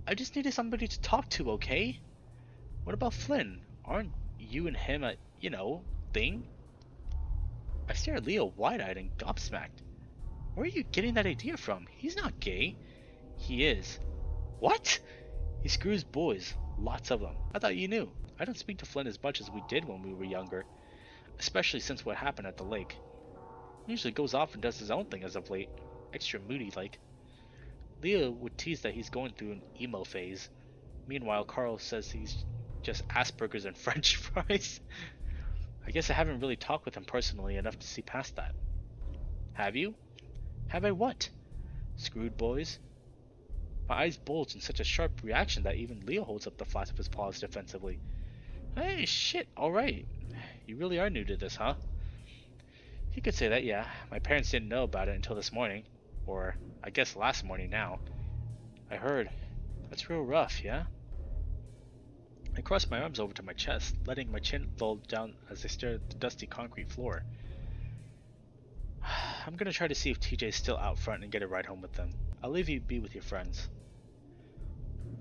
I just needed somebody to talk to, okay? What about Flynn? Aren't you and him a, thing? I stare at Leo wide-eyed and gobsmacked. Where are you getting that idea from? He's not gay. He is. What? He screws boys. Lots of them. I thought you knew. I don't speak to Flynn as much as we did when we were younger. Especially since what happened at the lake. He usually goes off and does his own thing as of late. Extra moody like. Leo would tease that he's going through an emo phase. Meanwhile, Carl says he's just Asperger's and French fries. I guess I haven't really talked with him personally enough to see past that. Have you? Have I what? Screwed boys? My eyes bulge in such a sharp reaction that even Leo holds up the flats of his paws defensively. Hey, shit, alright. You really are new to this, huh? You could say that, yeah. My parents didn't know about it until this morning. Or, I guess last morning now. I heard. That's real rough, yeah? I cross my arms over to my chest, letting my chin fold down as I stare at the dusty concrete floor. I'm gonna try to see if TJ's still out front and get a ride home with them. I'll leave you be with your friends.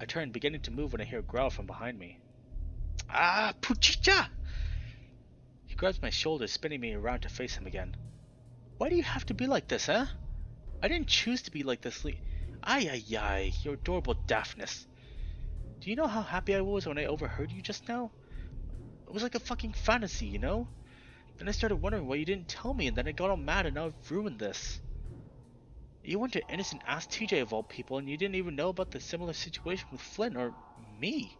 I turn, beginning to move when I hear a growl from behind me. Ah, puchicha! He grabs my shoulder, spinning me around to face him again. Why do you have to be like this, huh? I didn't choose to be like this, Ay, your adorable daftness. Do you know how happy I was when I overheard you just now? It was like a fucking fantasy, you know? Then I started wondering why you didn't tell me, and then I got all mad and now I've ruined this. You went to innocent ass TJ of all people, and you didn't even know about the similar situation with Flynn or me.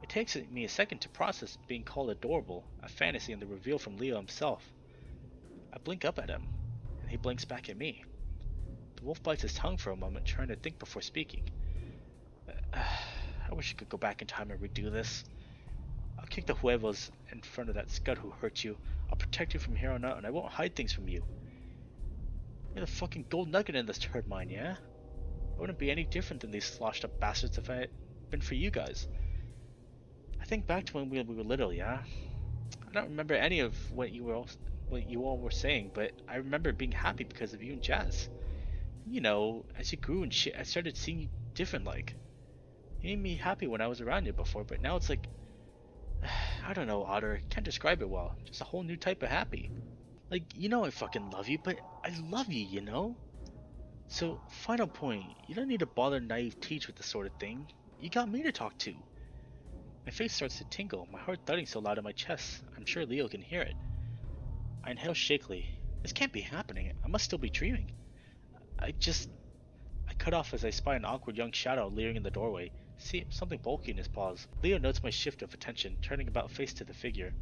It takes me a second to process being called adorable, a fantasy, and the reveal from Leo himself. I blink up at him, and he blinks back at me. The wolf bites his tongue for a moment, trying to think before speaking. I wish I could go back in time and redo this. I'll kick the huevos in front of that scud who hurt you. I'll protect you from here on out, and I won't hide things from you. You're the fucking gold nugget in this turd mine, yeah? I wouldn't be any different than these sloshed up bastards if I had been for you guys. I think back to when we were little, yeah? I don't remember any of what you all were saying, but I remember being happy because of you and Jazz. You know, as you grew and shit, I started seeing you different like. You made me happy when I was around you before, but now it's like, I don't know, Otter, can't describe it well. Just a whole new type of happy. Like, you know I fucking love you, but I love you, you know? So, final point, you don't need to bother naive Teach with this sort of thing. You got me to talk to. My face starts to tingle, my heart thudding so loud in my chest, I'm sure Leo can hear it. I inhale shakily. This can't be happening, I must still be dreaming. I cut off as I spy an awkward young shadow leering in the doorway. See something bulky in his paws. Leo notes my shift of attention, turning about face to the figure.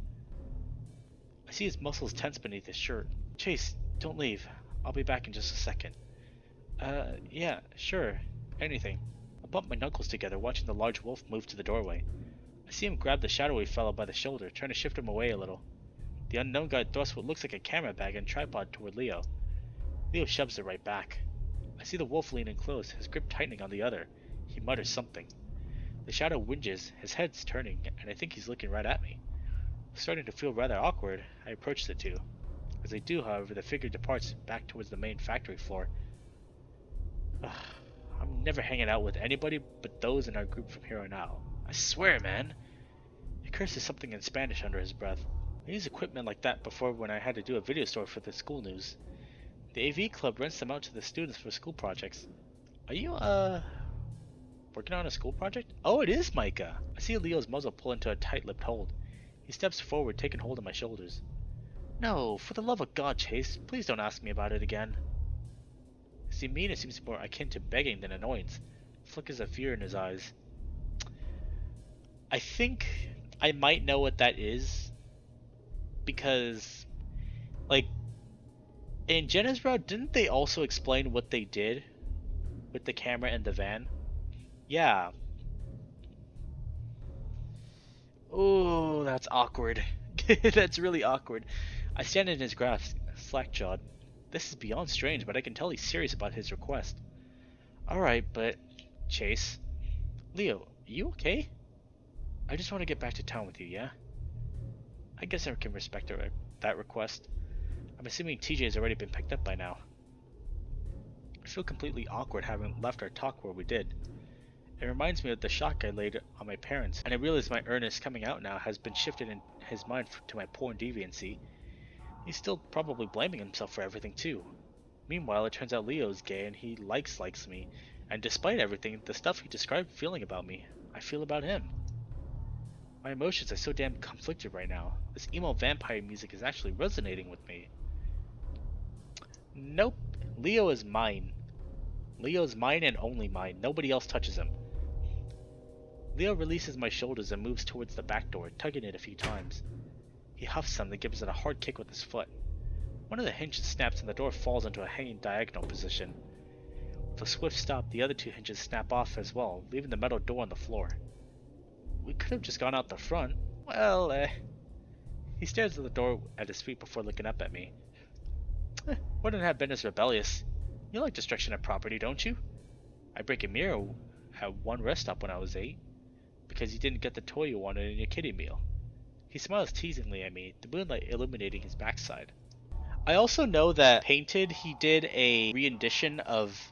I see his muscles tense beneath his shirt. Chase, don't leave. I'll be back in just a second. Yeah, sure. Anything. I bump my knuckles together, watching the large wolf move to the doorway. I see him grab the shadowy fellow by the shoulder, trying to shift him away a little. The unknown guy thrusts what looks like a camera bag and tripod toward Leo. Leo shoves it right back. I see the wolf lean in close, his grip tightening on the other. He mutters something. The shadow whinges, his head's turning, and I think he's looking right at me. Starting to feel rather awkward, I approach the two. As I do, however, the figure departs back towards the main factory floor. I'm never hanging out with anybody but those in our group from here on out. I swear, man. He curses something in Spanish under his breath. I used equipment like that before when I had to do a video story for the school news. The AV club rents them out to the students for school projects. Are you, working on a school project? Oh, it is Micah! I see Leo's muzzle pull into a tight-lipped hold. He steps forward, taking hold of my shoulders. No, for the love of God, Chase, please don't ask me about it again. As he mean, it seems more akin to begging than annoyance. Flickers of fear in his eyes. I think I might know what that is. Because, like, in Jenna's route, didn't they also explain what they did with the camera and the van? Yeah. Oh, that's awkward. That's really awkward. I stand in his grasp, slack-jawed. This is beyond strange, but I can tell he's serious about his request. Alright, but... Chase. Leo, you okay? I just want to get back to town with you, yeah? I guess I can respect that request. I'm assuming TJ's already been picked up by now. I feel completely awkward having left our talk where we did. It reminds me of the shock I laid on my parents, and I realize my Ernest coming out now has been shifted in his mind to my porn deviancy. He's still probably blaming himself for everything too. Meanwhile, it turns out Leo's gay and he likes me, and despite everything, the stuff he described feeling about me, I feel about him. My emotions are so damn conflicted right now. This emo vampire music is actually resonating with me. Nope, Leo is mine. Leo's mine and only mine. Nobody else touches him. Leo releases my shoulders and moves towards the back door, tugging it a few times. He huffs some and gives it a hard kick with his foot. One of the hinges snaps and the door falls into a hanging diagonal position. With a swift stop, the other two hinges snap off as well, leaving the metal door on the floor. We could have just gone out the front. Well, He stares at the door at his feet before looking up at me. Wouldn't have been as rebellious. You like destruction of property, don't you? I break a mirror at one rest stop when I was 8, because you didn't get the toy you wanted in your kiddie meal. He smiles teasingly at me, the moonlight illuminating his backside. I also know that Painted, he did a rendition of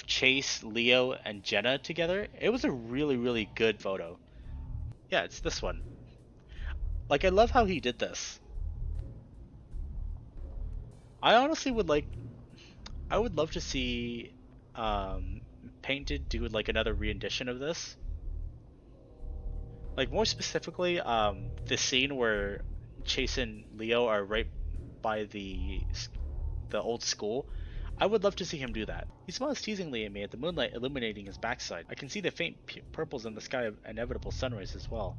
Chase, Leo, and Jenna together. It was a really, really good photo. Yeah, it's this one. Like, I love how he did this. I honestly would love to see Painted do like another rendition of this. Like, more specifically, the scene where Chase and Leo are right by the old school, I would love to see him do that. He smiles teasingly at me at the moonlight illuminating his backside. I can see the faint purples in the sky of inevitable sunrise as well.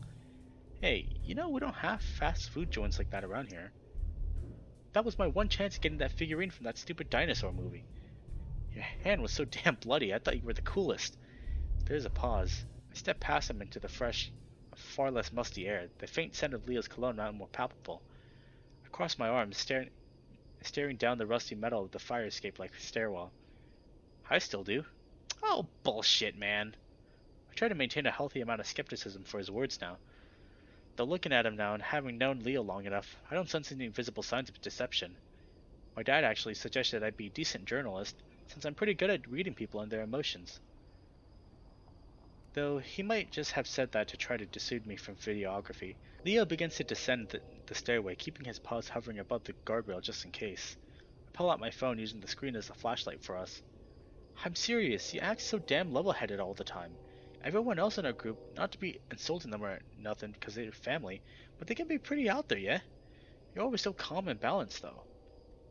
Hey, you know we don't have fast food joints like that around here. That was my one chance of getting that figurine from that stupid dinosaur movie. Your hand was so damn bloody, I thought you were the coolest. There's a pause. I step past him into the fresh, far less musty air. The faint scent of Leo's cologne now more palpable. I cross my arms, staring down the rusty metal of the fire escape like a stairwell. I still do. Oh, bullshit, man. I try to maintain a healthy amount of skepticism for his words now. Though looking at him now and having known Leo long enough, I don't sense any visible signs of deception. My dad actually suggested I'd be a decent journalist, since I'm pretty good at reading people and their emotions. Though he might just have said that to try to dissuade me from videography. Leo begins to descend the stairway, keeping his paws hovering above the guardrail just in case. I pull out my phone, using the screen as a flashlight for us. I'm serious, you act so damn level-headed all the time. Everyone else in our group, not to be insulting them or nothing because they're family, but they can be pretty out there, yeah? You're always so calm and balanced, though.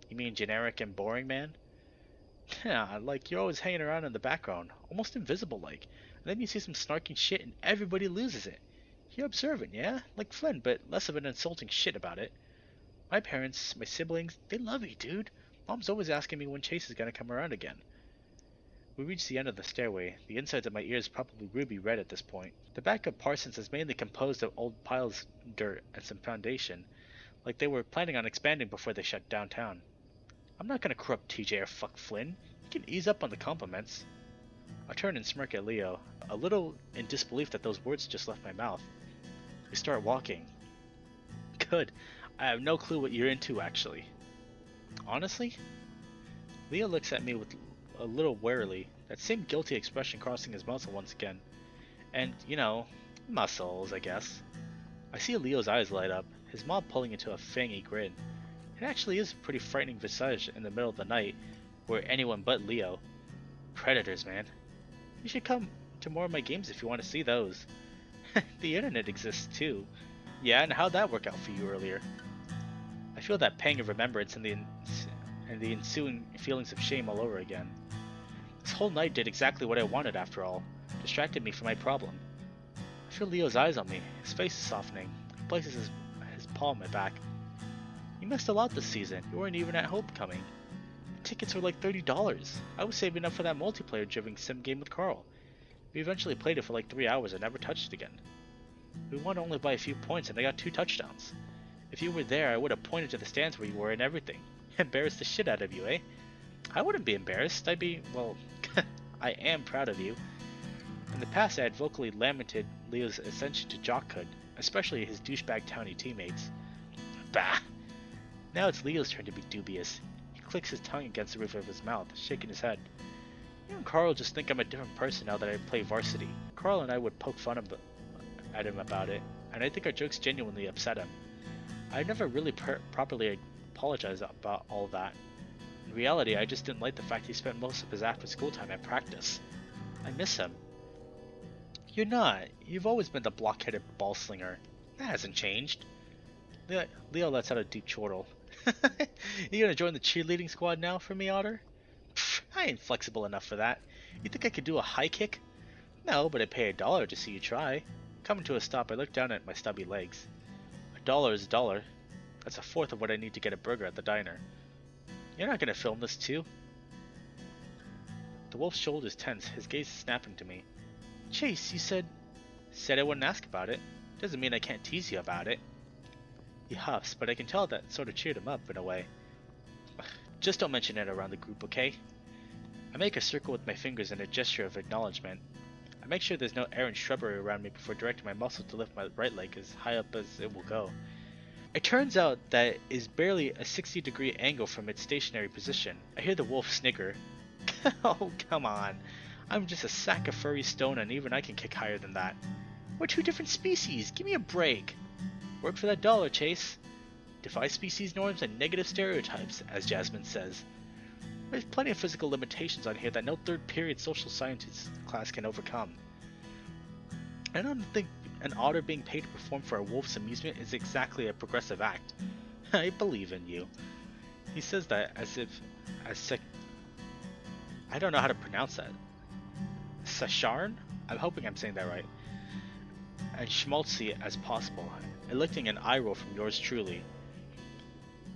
You mean generic and boring, man? Yeah, like you're always hanging around in the background, almost invisible-like, and then you see some snarking shit and everybody loses it. You're observant, yeah? Like Flynn, but less of an insulting shit about it. My parents, my siblings, they love you, dude. Mom's always asking me when Chase is gonna come around again. We reach the end of the stairway, the insides of my ears probably ruby red at this point. The back of Parsons is mainly composed of old piles of dirt and some foundation, like they were planning on expanding before they shut downtown. I'm not gonna corrupt TJ or fuck Flynn. You can ease up on the compliments. I turn and smirk at Leo, a little in disbelief that those words just left my mouth. We start walking. Good. I have no clue what you're into, actually. Honestly? Leo looks at me with a little warily, that same guilty expression crossing his muzzle once again. And, you know, muscles, I guess. I see Leo's eyes light up, his mouth pulling into a fangy grin. It actually is a pretty frightening visage in the middle of the night, where anyone but Leo. Predators, man. You should come to more of my games if you want to see those. The internet exists too. Yeah, and how'd that work out for you earlier? I feel that pang of remembrance and the ensuing feelings of shame all over again. This whole night did exactly what I wanted after all, distracted me from my problem. I feel Leo's eyes on me, his face is softening. He places his paw on my back. You missed a lot this season, you weren't even at homecoming. The tickets were like $30. I was saving up for that multiplayer-driven sim game with Carl. We eventually played it for like 3 hours and never touched it again. We won only by a few points and I got 2 touchdowns. If you were there, I would have pointed to the stands where you were and everything. Embarrassed the shit out of you, eh? I wouldn't be embarrassed. I'd be, well, I am proud of you. In the past, I had vocally lamented Leo's ascension to jockhood, especially his douchebag townie teammates. Bah! Now it's Leo's turn to be dubious. He clicks his tongue against the roof of his mouth, shaking his head. You and Carl just think I'm a different person now that I play varsity. Carl and I would poke fun at him about it, and I think our jokes genuinely upset him. I never really properly apologized about all that. In reality, I just didn't like the fact he spent most of his after-school time at practice. I miss him. You're not. You've always been the block-headed ball slinger. That hasn't changed. Leo lets out a deep chortle. You gonna join the cheerleading squad now for me, Otter? Pfft, I ain't flexible enough for that. You think I could do a high kick? No, but I'd pay $1 to see you try. Coming to a stop, I look down at my stubby legs. $1 is $1. That's a fourth of what I need to get a burger at the diner. You're not gonna film this too? The wolf's shoulders tense, his gaze snapping to me. Chase, you said I wouldn't ask about it. Doesn't mean I can't tease you about it. He huffs, but I can tell that sort of cheered him up in a way. Just don't mention it around the group, okay? I make a circle with my fingers in a gesture of acknowledgement. I make sure there's no errant shrubbery around me before directing my muscle to lift my right leg as high up as it will go. It turns out that it is barely a 60-degree angle from its stationary position. I hear the wolf snigger. Oh, come on. I'm just a sack of furry stone and even I can kick higher than that. We're 2 different species. Give me a break. Work for that $1, Chase. Defy species norms and negative stereotypes, as Jasmine says. There's plenty of physical limitations on here that no third-period social sciences class can overcome. I don't think An otter being paid to perform for a wolf's amusement is exactly a progressive act. I believe in you. He says that as if, I don't know how to pronounce that. Sasharn? I'm hoping I'm saying that right. And schmaltzy as possible, elicting an eye roll from yours truly.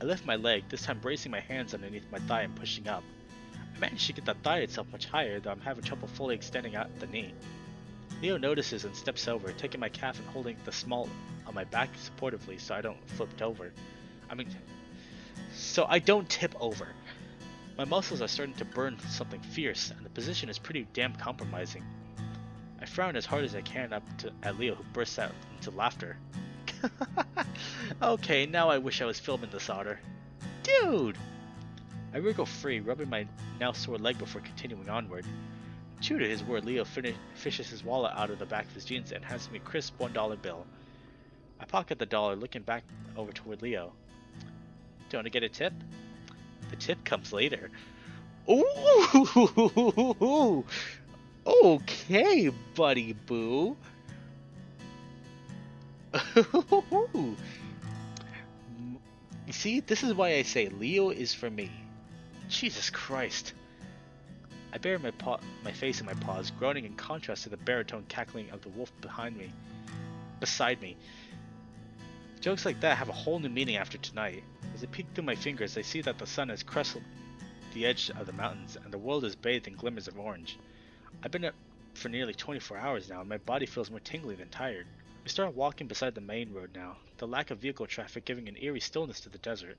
I lift my leg, this time bracing my hands underneath my thigh and pushing up. I managed to get the thigh itself much higher, though I'm having trouble fully extending out the knee. Leo notices and steps over, taking my calf and holding the small on my back supportively so I don't flip over. So I don't tip over. My muscles are starting to burn something fierce, and the position is pretty damn compromising. I frown as hard as I can at Leo, who bursts out into laughter. Okay, now I wish I was filming this otter. Dude! I wriggle free, rubbing my now sore leg before continuing onward. True to his word, Leo fishes his wallet out of the back of his jeans and hands me a crisp $1 bill. I pocket the dollar, looking back over toward Leo. Do you want to get a tip? The tip comes later. Ooh! Okay, buddy boo. You see, this is why I say Leo is for me. Jesus Christ. I bury my face in my paws, groaning in contrast to the baritone cackling of the wolf beside me. Jokes like that have a whole new meaning after tonight. As I peek through my fingers, I see that the sun has crested the edge of the mountains, and the world is bathed in glimmers of orange. I've been up for nearly 24 hours now, and my body feels more tingly than tired. We start walking beside the main road now, the lack of vehicle traffic giving an eerie stillness to the desert.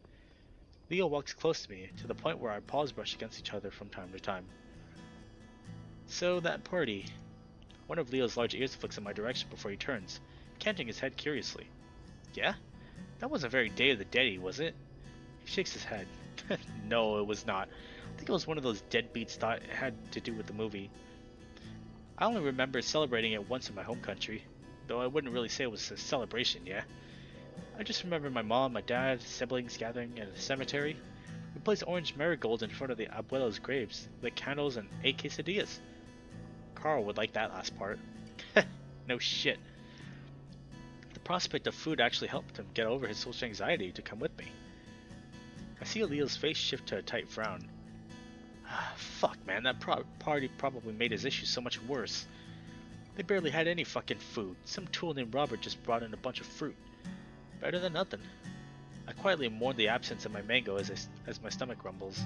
Leo walks close to me, to the point where our paws brush against each other from time to time. So, that party. One of Leo's large ears flicks in my direction before he turns, canting his head curiously. Yeah? That wasn't very Day of the Dead, was it? He shakes his head. No, it was not. I think it was one of those deadbeats thought it had to do with the movie. I only remember celebrating it once in my home country, though I wouldn't really say it was a celebration, yeah? I just remember my mom, my dad, siblings gathering in a cemetery. We placed orange marigolds in front of the abuelos' graves, lit candles, and ate quesadillas. Carl would like that last part. No shit. The prospect of food actually helped him get over his social anxiety to come with me. I see Leo's face shift to a tight frown. Fuck, man, that party probably made his issue so much worse. They barely had any fucking food. Some tool named Robert just brought in a bunch of fruit. Better than nothing. I quietly mourn the absence of my mango as my stomach rumbles.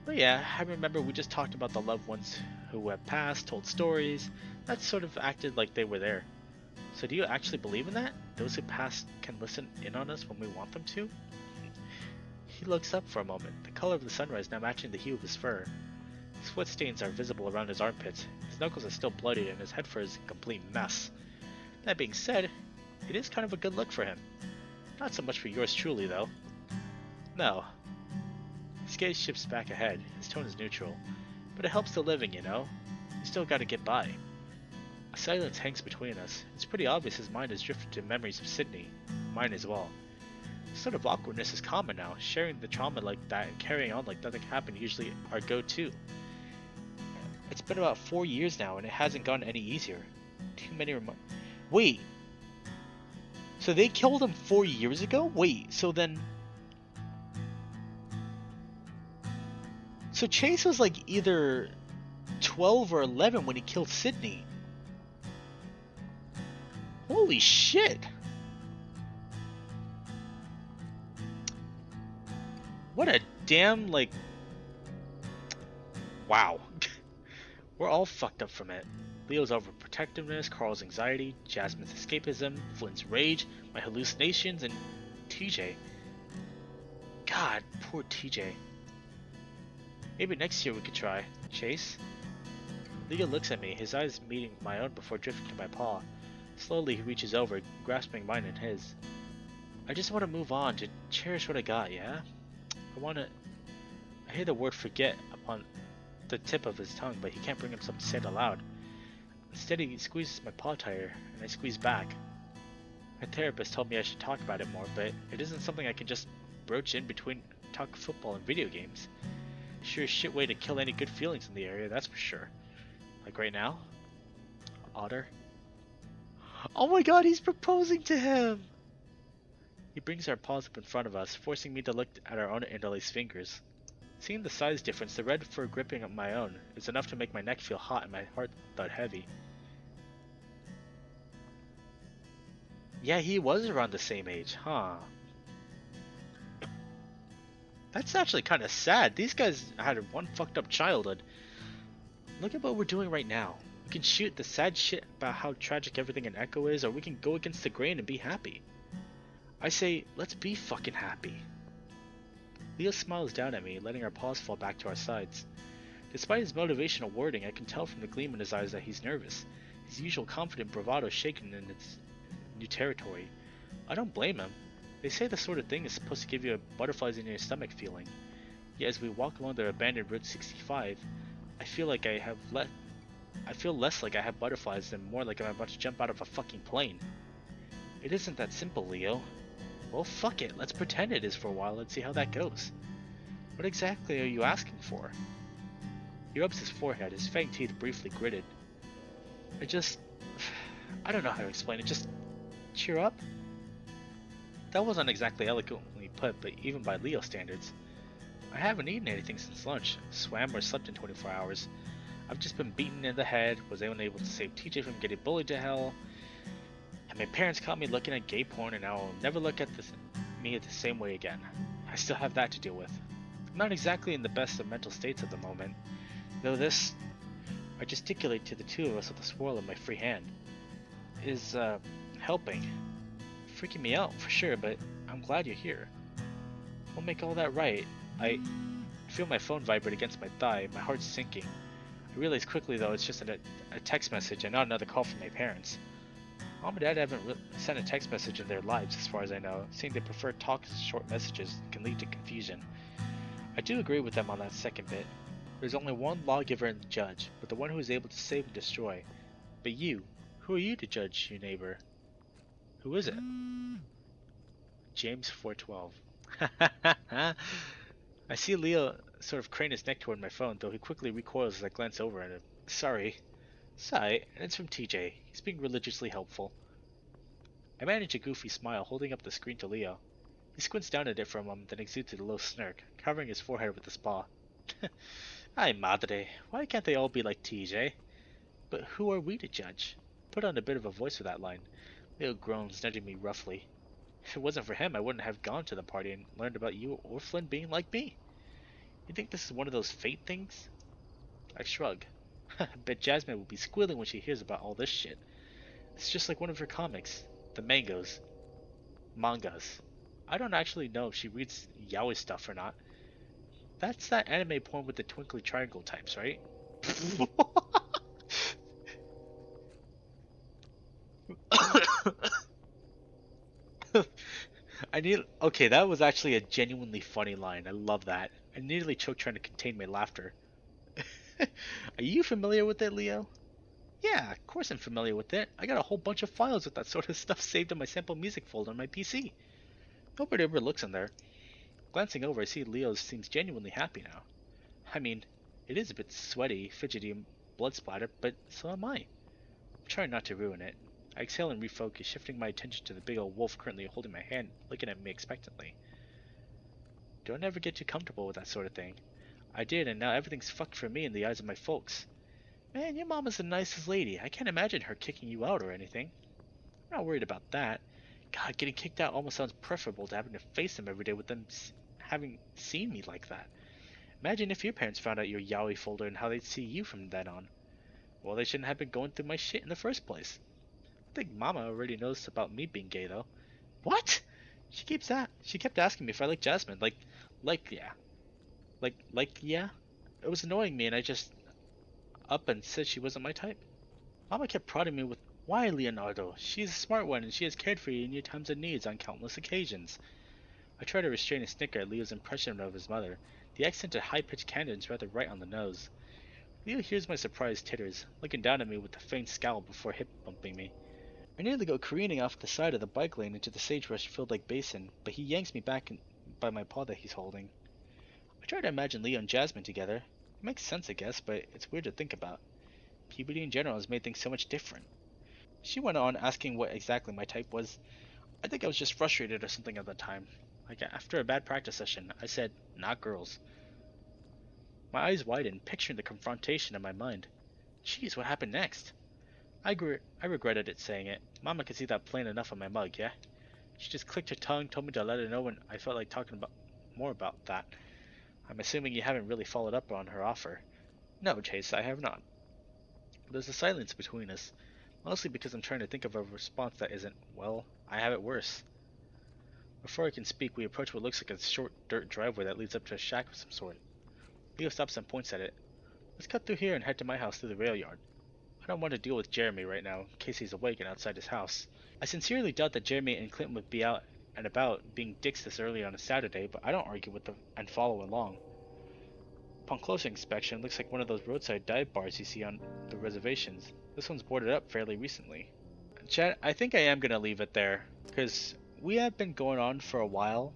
But yeah, I remember we just talked about the loved ones who have passed, told stories. That sort of acted like they were there. So do you actually believe in that? Those who passed can listen in on us when we want them to? He looks up for a moment, the color of the sunrise now matching the hue of his fur. Sweat stains are visible around his armpits. His knuckles are still bloodied and his head fur is a complete mess. That being said, it is kind of a good look for him. Not so much for yours truly, though. No. His gaze shifts back ahead. His tone is neutral. But it helps the living, you know? You still gotta get by. A silence hangs between us. It's pretty obvious his mind has drifted to memories of Sydney. Mine as well. This sort of awkwardness is common now. Sharing the trauma like that and carrying on like nothing happened usually our go-to. It's been about 4 years now and it hasn't gotten any easier. Too many Wait! So they killed him 4 years ago? Wait, so then... So Chase was like either 12 or 11 when he killed Sydney. Holy shit! What a damn, like... Wow. We're all fucked up from it. Leo's overprotectiveness, Carl's anxiety, Jasmine's escapism, Flint's rage, my hallucinations, and TJ. God, poor TJ. Maybe next year we could try. Chase? Leo looks at me, his eyes meeting my own before drifting to my paw. Slowly he reaches over, grasping mine in his. I just want to move on, to cherish what I got, yeah? I hear the word forget upon the tip of his tongue, but he can't bring himself to say it aloud. Instead, he squeezes my paw tighter, and I squeeze back. My therapist told me I should talk about it more, but it isn't something I can just broach in between talk football and video games. Sure as shit way to kill any good feelings in the area, that's for sure. Like right now? Otter? Oh my god, he's proposing to him! He brings our paws up in front of us, forcing me to look at our own interlaced fingers. Seeing the size difference, the red fur gripping up my own is enough to make my neck feel hot and my heart thud heavy. Yeah, he was around the same age, huh? That's actually kind of sad. These guys had one fucked up childhood. Look at what we're doing right now. We can shoot the sad shit about how tragic everything in Echo is, or we can go against the grain and be happy. I say, let's be fucking happy. Leo smiles down at me, letting our paws fall back to our sides. Despite his motivational wording, I can tell from the gleam in his eyes that he's nervous, his usual confident bravado shaken in its new territory. I don't blame him. They say the sort of thing is supposed to give you a butterflies in your stomach feeling. Yet as we walk along the abandoned Route 65, I feel less like I have butterflies and more like I'm about to jump out of a fucking plane. It isn't that simple, Leo. Well, fuck it. Let's pretend it is for a while and see how that goes. What exactly are you asking for? He rubs his forehead, his fang teeth briefly gritted. I don't know how to explain it. Just cheer up? That wasn't exactly eloquently put, but even by Leo standards. I haven't eaten anything since lunch, swam or slept in 24 hours. I've just been beaten in the head, was unable to save TJ from getting bullied to hell, and my parents caught me looking at gay porn, and now will never look at me the same way again. I still have that to deal with. I'm not exactly in the best of mental states at the moment, though this, I gesticulate to the two of us with a swirl in my free hand, is, helping. Freaking me out, for sure, but I'm glad you're here. We'll make all that right. I feel my phone vibrate against my thigh, my heart's sinking. I realize quickly, though, it's just a text message and not another call from my parents. Mom and Dad haven't sent a text message in their lives, as far as I know, seeing they prefer talk to short messages can lead to confusion. I do agree with them on that second bit. There's only one lawgiver and judge, but the one who is able to save and destroy. But you, who are you to judge your neighbor? Who is it? James 4:12. I see Leo sort of crane his neck toward my phone, though he quickly recoils as I glance over at him. Sorry. Sigh, and it's from TJ. He's being religiously helpful. I manage a goofy smile, holding up the screen to Leo. He squints down at it for a moment, then exudes a low smirk, covering his forehead with his paw. Ay madre, why can't they all be like TJ? But who are we to judge? Put on a bit of a voice for that line. Leo groans, nudging me roughly. If it wasn't for him, I wouldn't have gone to the party and learned about you or Flynn being like me. You think this is one of those fate things? I shrug. I bet Jasmine will be squealing when she hears about all this shit. It's just like one of her comics. The mangas. I don't actually know if she reads yaoi stuff or not. That's that anime porn with the twinkly triangle types, right? Okay, that was actually a genuinely funny line. I love that. I nearly choked trying to contain my laughter. Are you familiar with it, Leo? Yeah, of course I'm familiar with it. I got a whole bunch of files with that sort of stuff saved in my sample music folder on my PC. Nobody ever looks in there. Glancing over, I see Leo seems genuinely happy now. I mean, it is a bit sweaty, fidgety, and blood splattered, but so am I. I'm trying not to ruin it. I exhale and refocus, shifting my attention to the big old wolf currently holding my hand, looking at me expectantly. Don't ever get too comfortable with that sort of thing. I did, and now everything's fucked for me in the eyes of my folks. Man, your mama's the nicest lady. I can't imagine her kicking you out or anything. I'm not worried about that. God, getting kicked out almost sounds preferable to having to face them every day with them having seen me like that. Imagine if your parents found out your yaoi folder and how they'd see you from then on. Well, they shouldn't have been going through my shit in the first place. I think Mama already knows about me being gay, though. What? She kept asking me if I like Jasmine. Yeah. Yeah? It was annoying me, and I just up and said she wasn't my type. Mama kept prodding me with, why, Leonardo? She's a smart one, and she has cared for you in your times of needs on countless occasions. I try to restrain a snicker at Leo's impression of his mother. The accented high-pitched candor is rather right on the nose. Leo hears my surprised titters, looking down at me with a faint scowl before hip-bumping me. I nearly go careening off the side of the bike lane into the sagebrush-filled like basin, but he yanks me back by my paw that he's holding. I try to imagine Leo and Jasmine together. It makes sense, I guess, but it's weird to think about. Puberty in general has made things so much different. She went on asking what exactly my type was. I think I was just frustrated or something at the time. Like after a bad practice session, I said, not girls. My eyes widened, picturing the confrontation in my mind. Jeez, what happened next? I regretted it saying it. Mama could see that plain enough on my mug, yeah? She just clicked her tongue, told me to let her know when I felt like talking about more about that. I'm assuming you haven't really followed up on her offer. No, Chase, I have not. There's a silence between us, mostly because I'm trying to think of a response that isn't, well, I have it worse. Before I can speak, we approach what looks like a short dirt driveway that leads up to a shack of some sort. Leo stops and points at it. Let's cut through here and head to my house through the rail yard. I don't want to deal with Jeremy right now, in case he's awake and outside his house. I sincerely doubt that Jeremy and Clinton would be out and about being dicks this early on a Saturday, but I don't argue with them and follow along. Upon closer inspection, it looks like one of those roadside dive bars you see on the reservations. This one's boarded up fairly recently. Chad, I think I am gonna leave it there, because we have been going on for a while,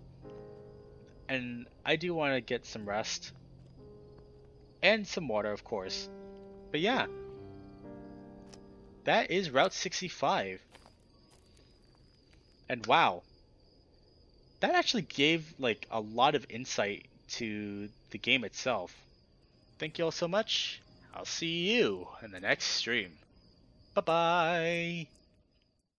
and I do want to get some rest. And some water, of course. But yeah, that is Route 65. And wow, that actually gave like a lot of insight to the game itself. Thank you all so much. I'll see you in the next stream. Bye bye.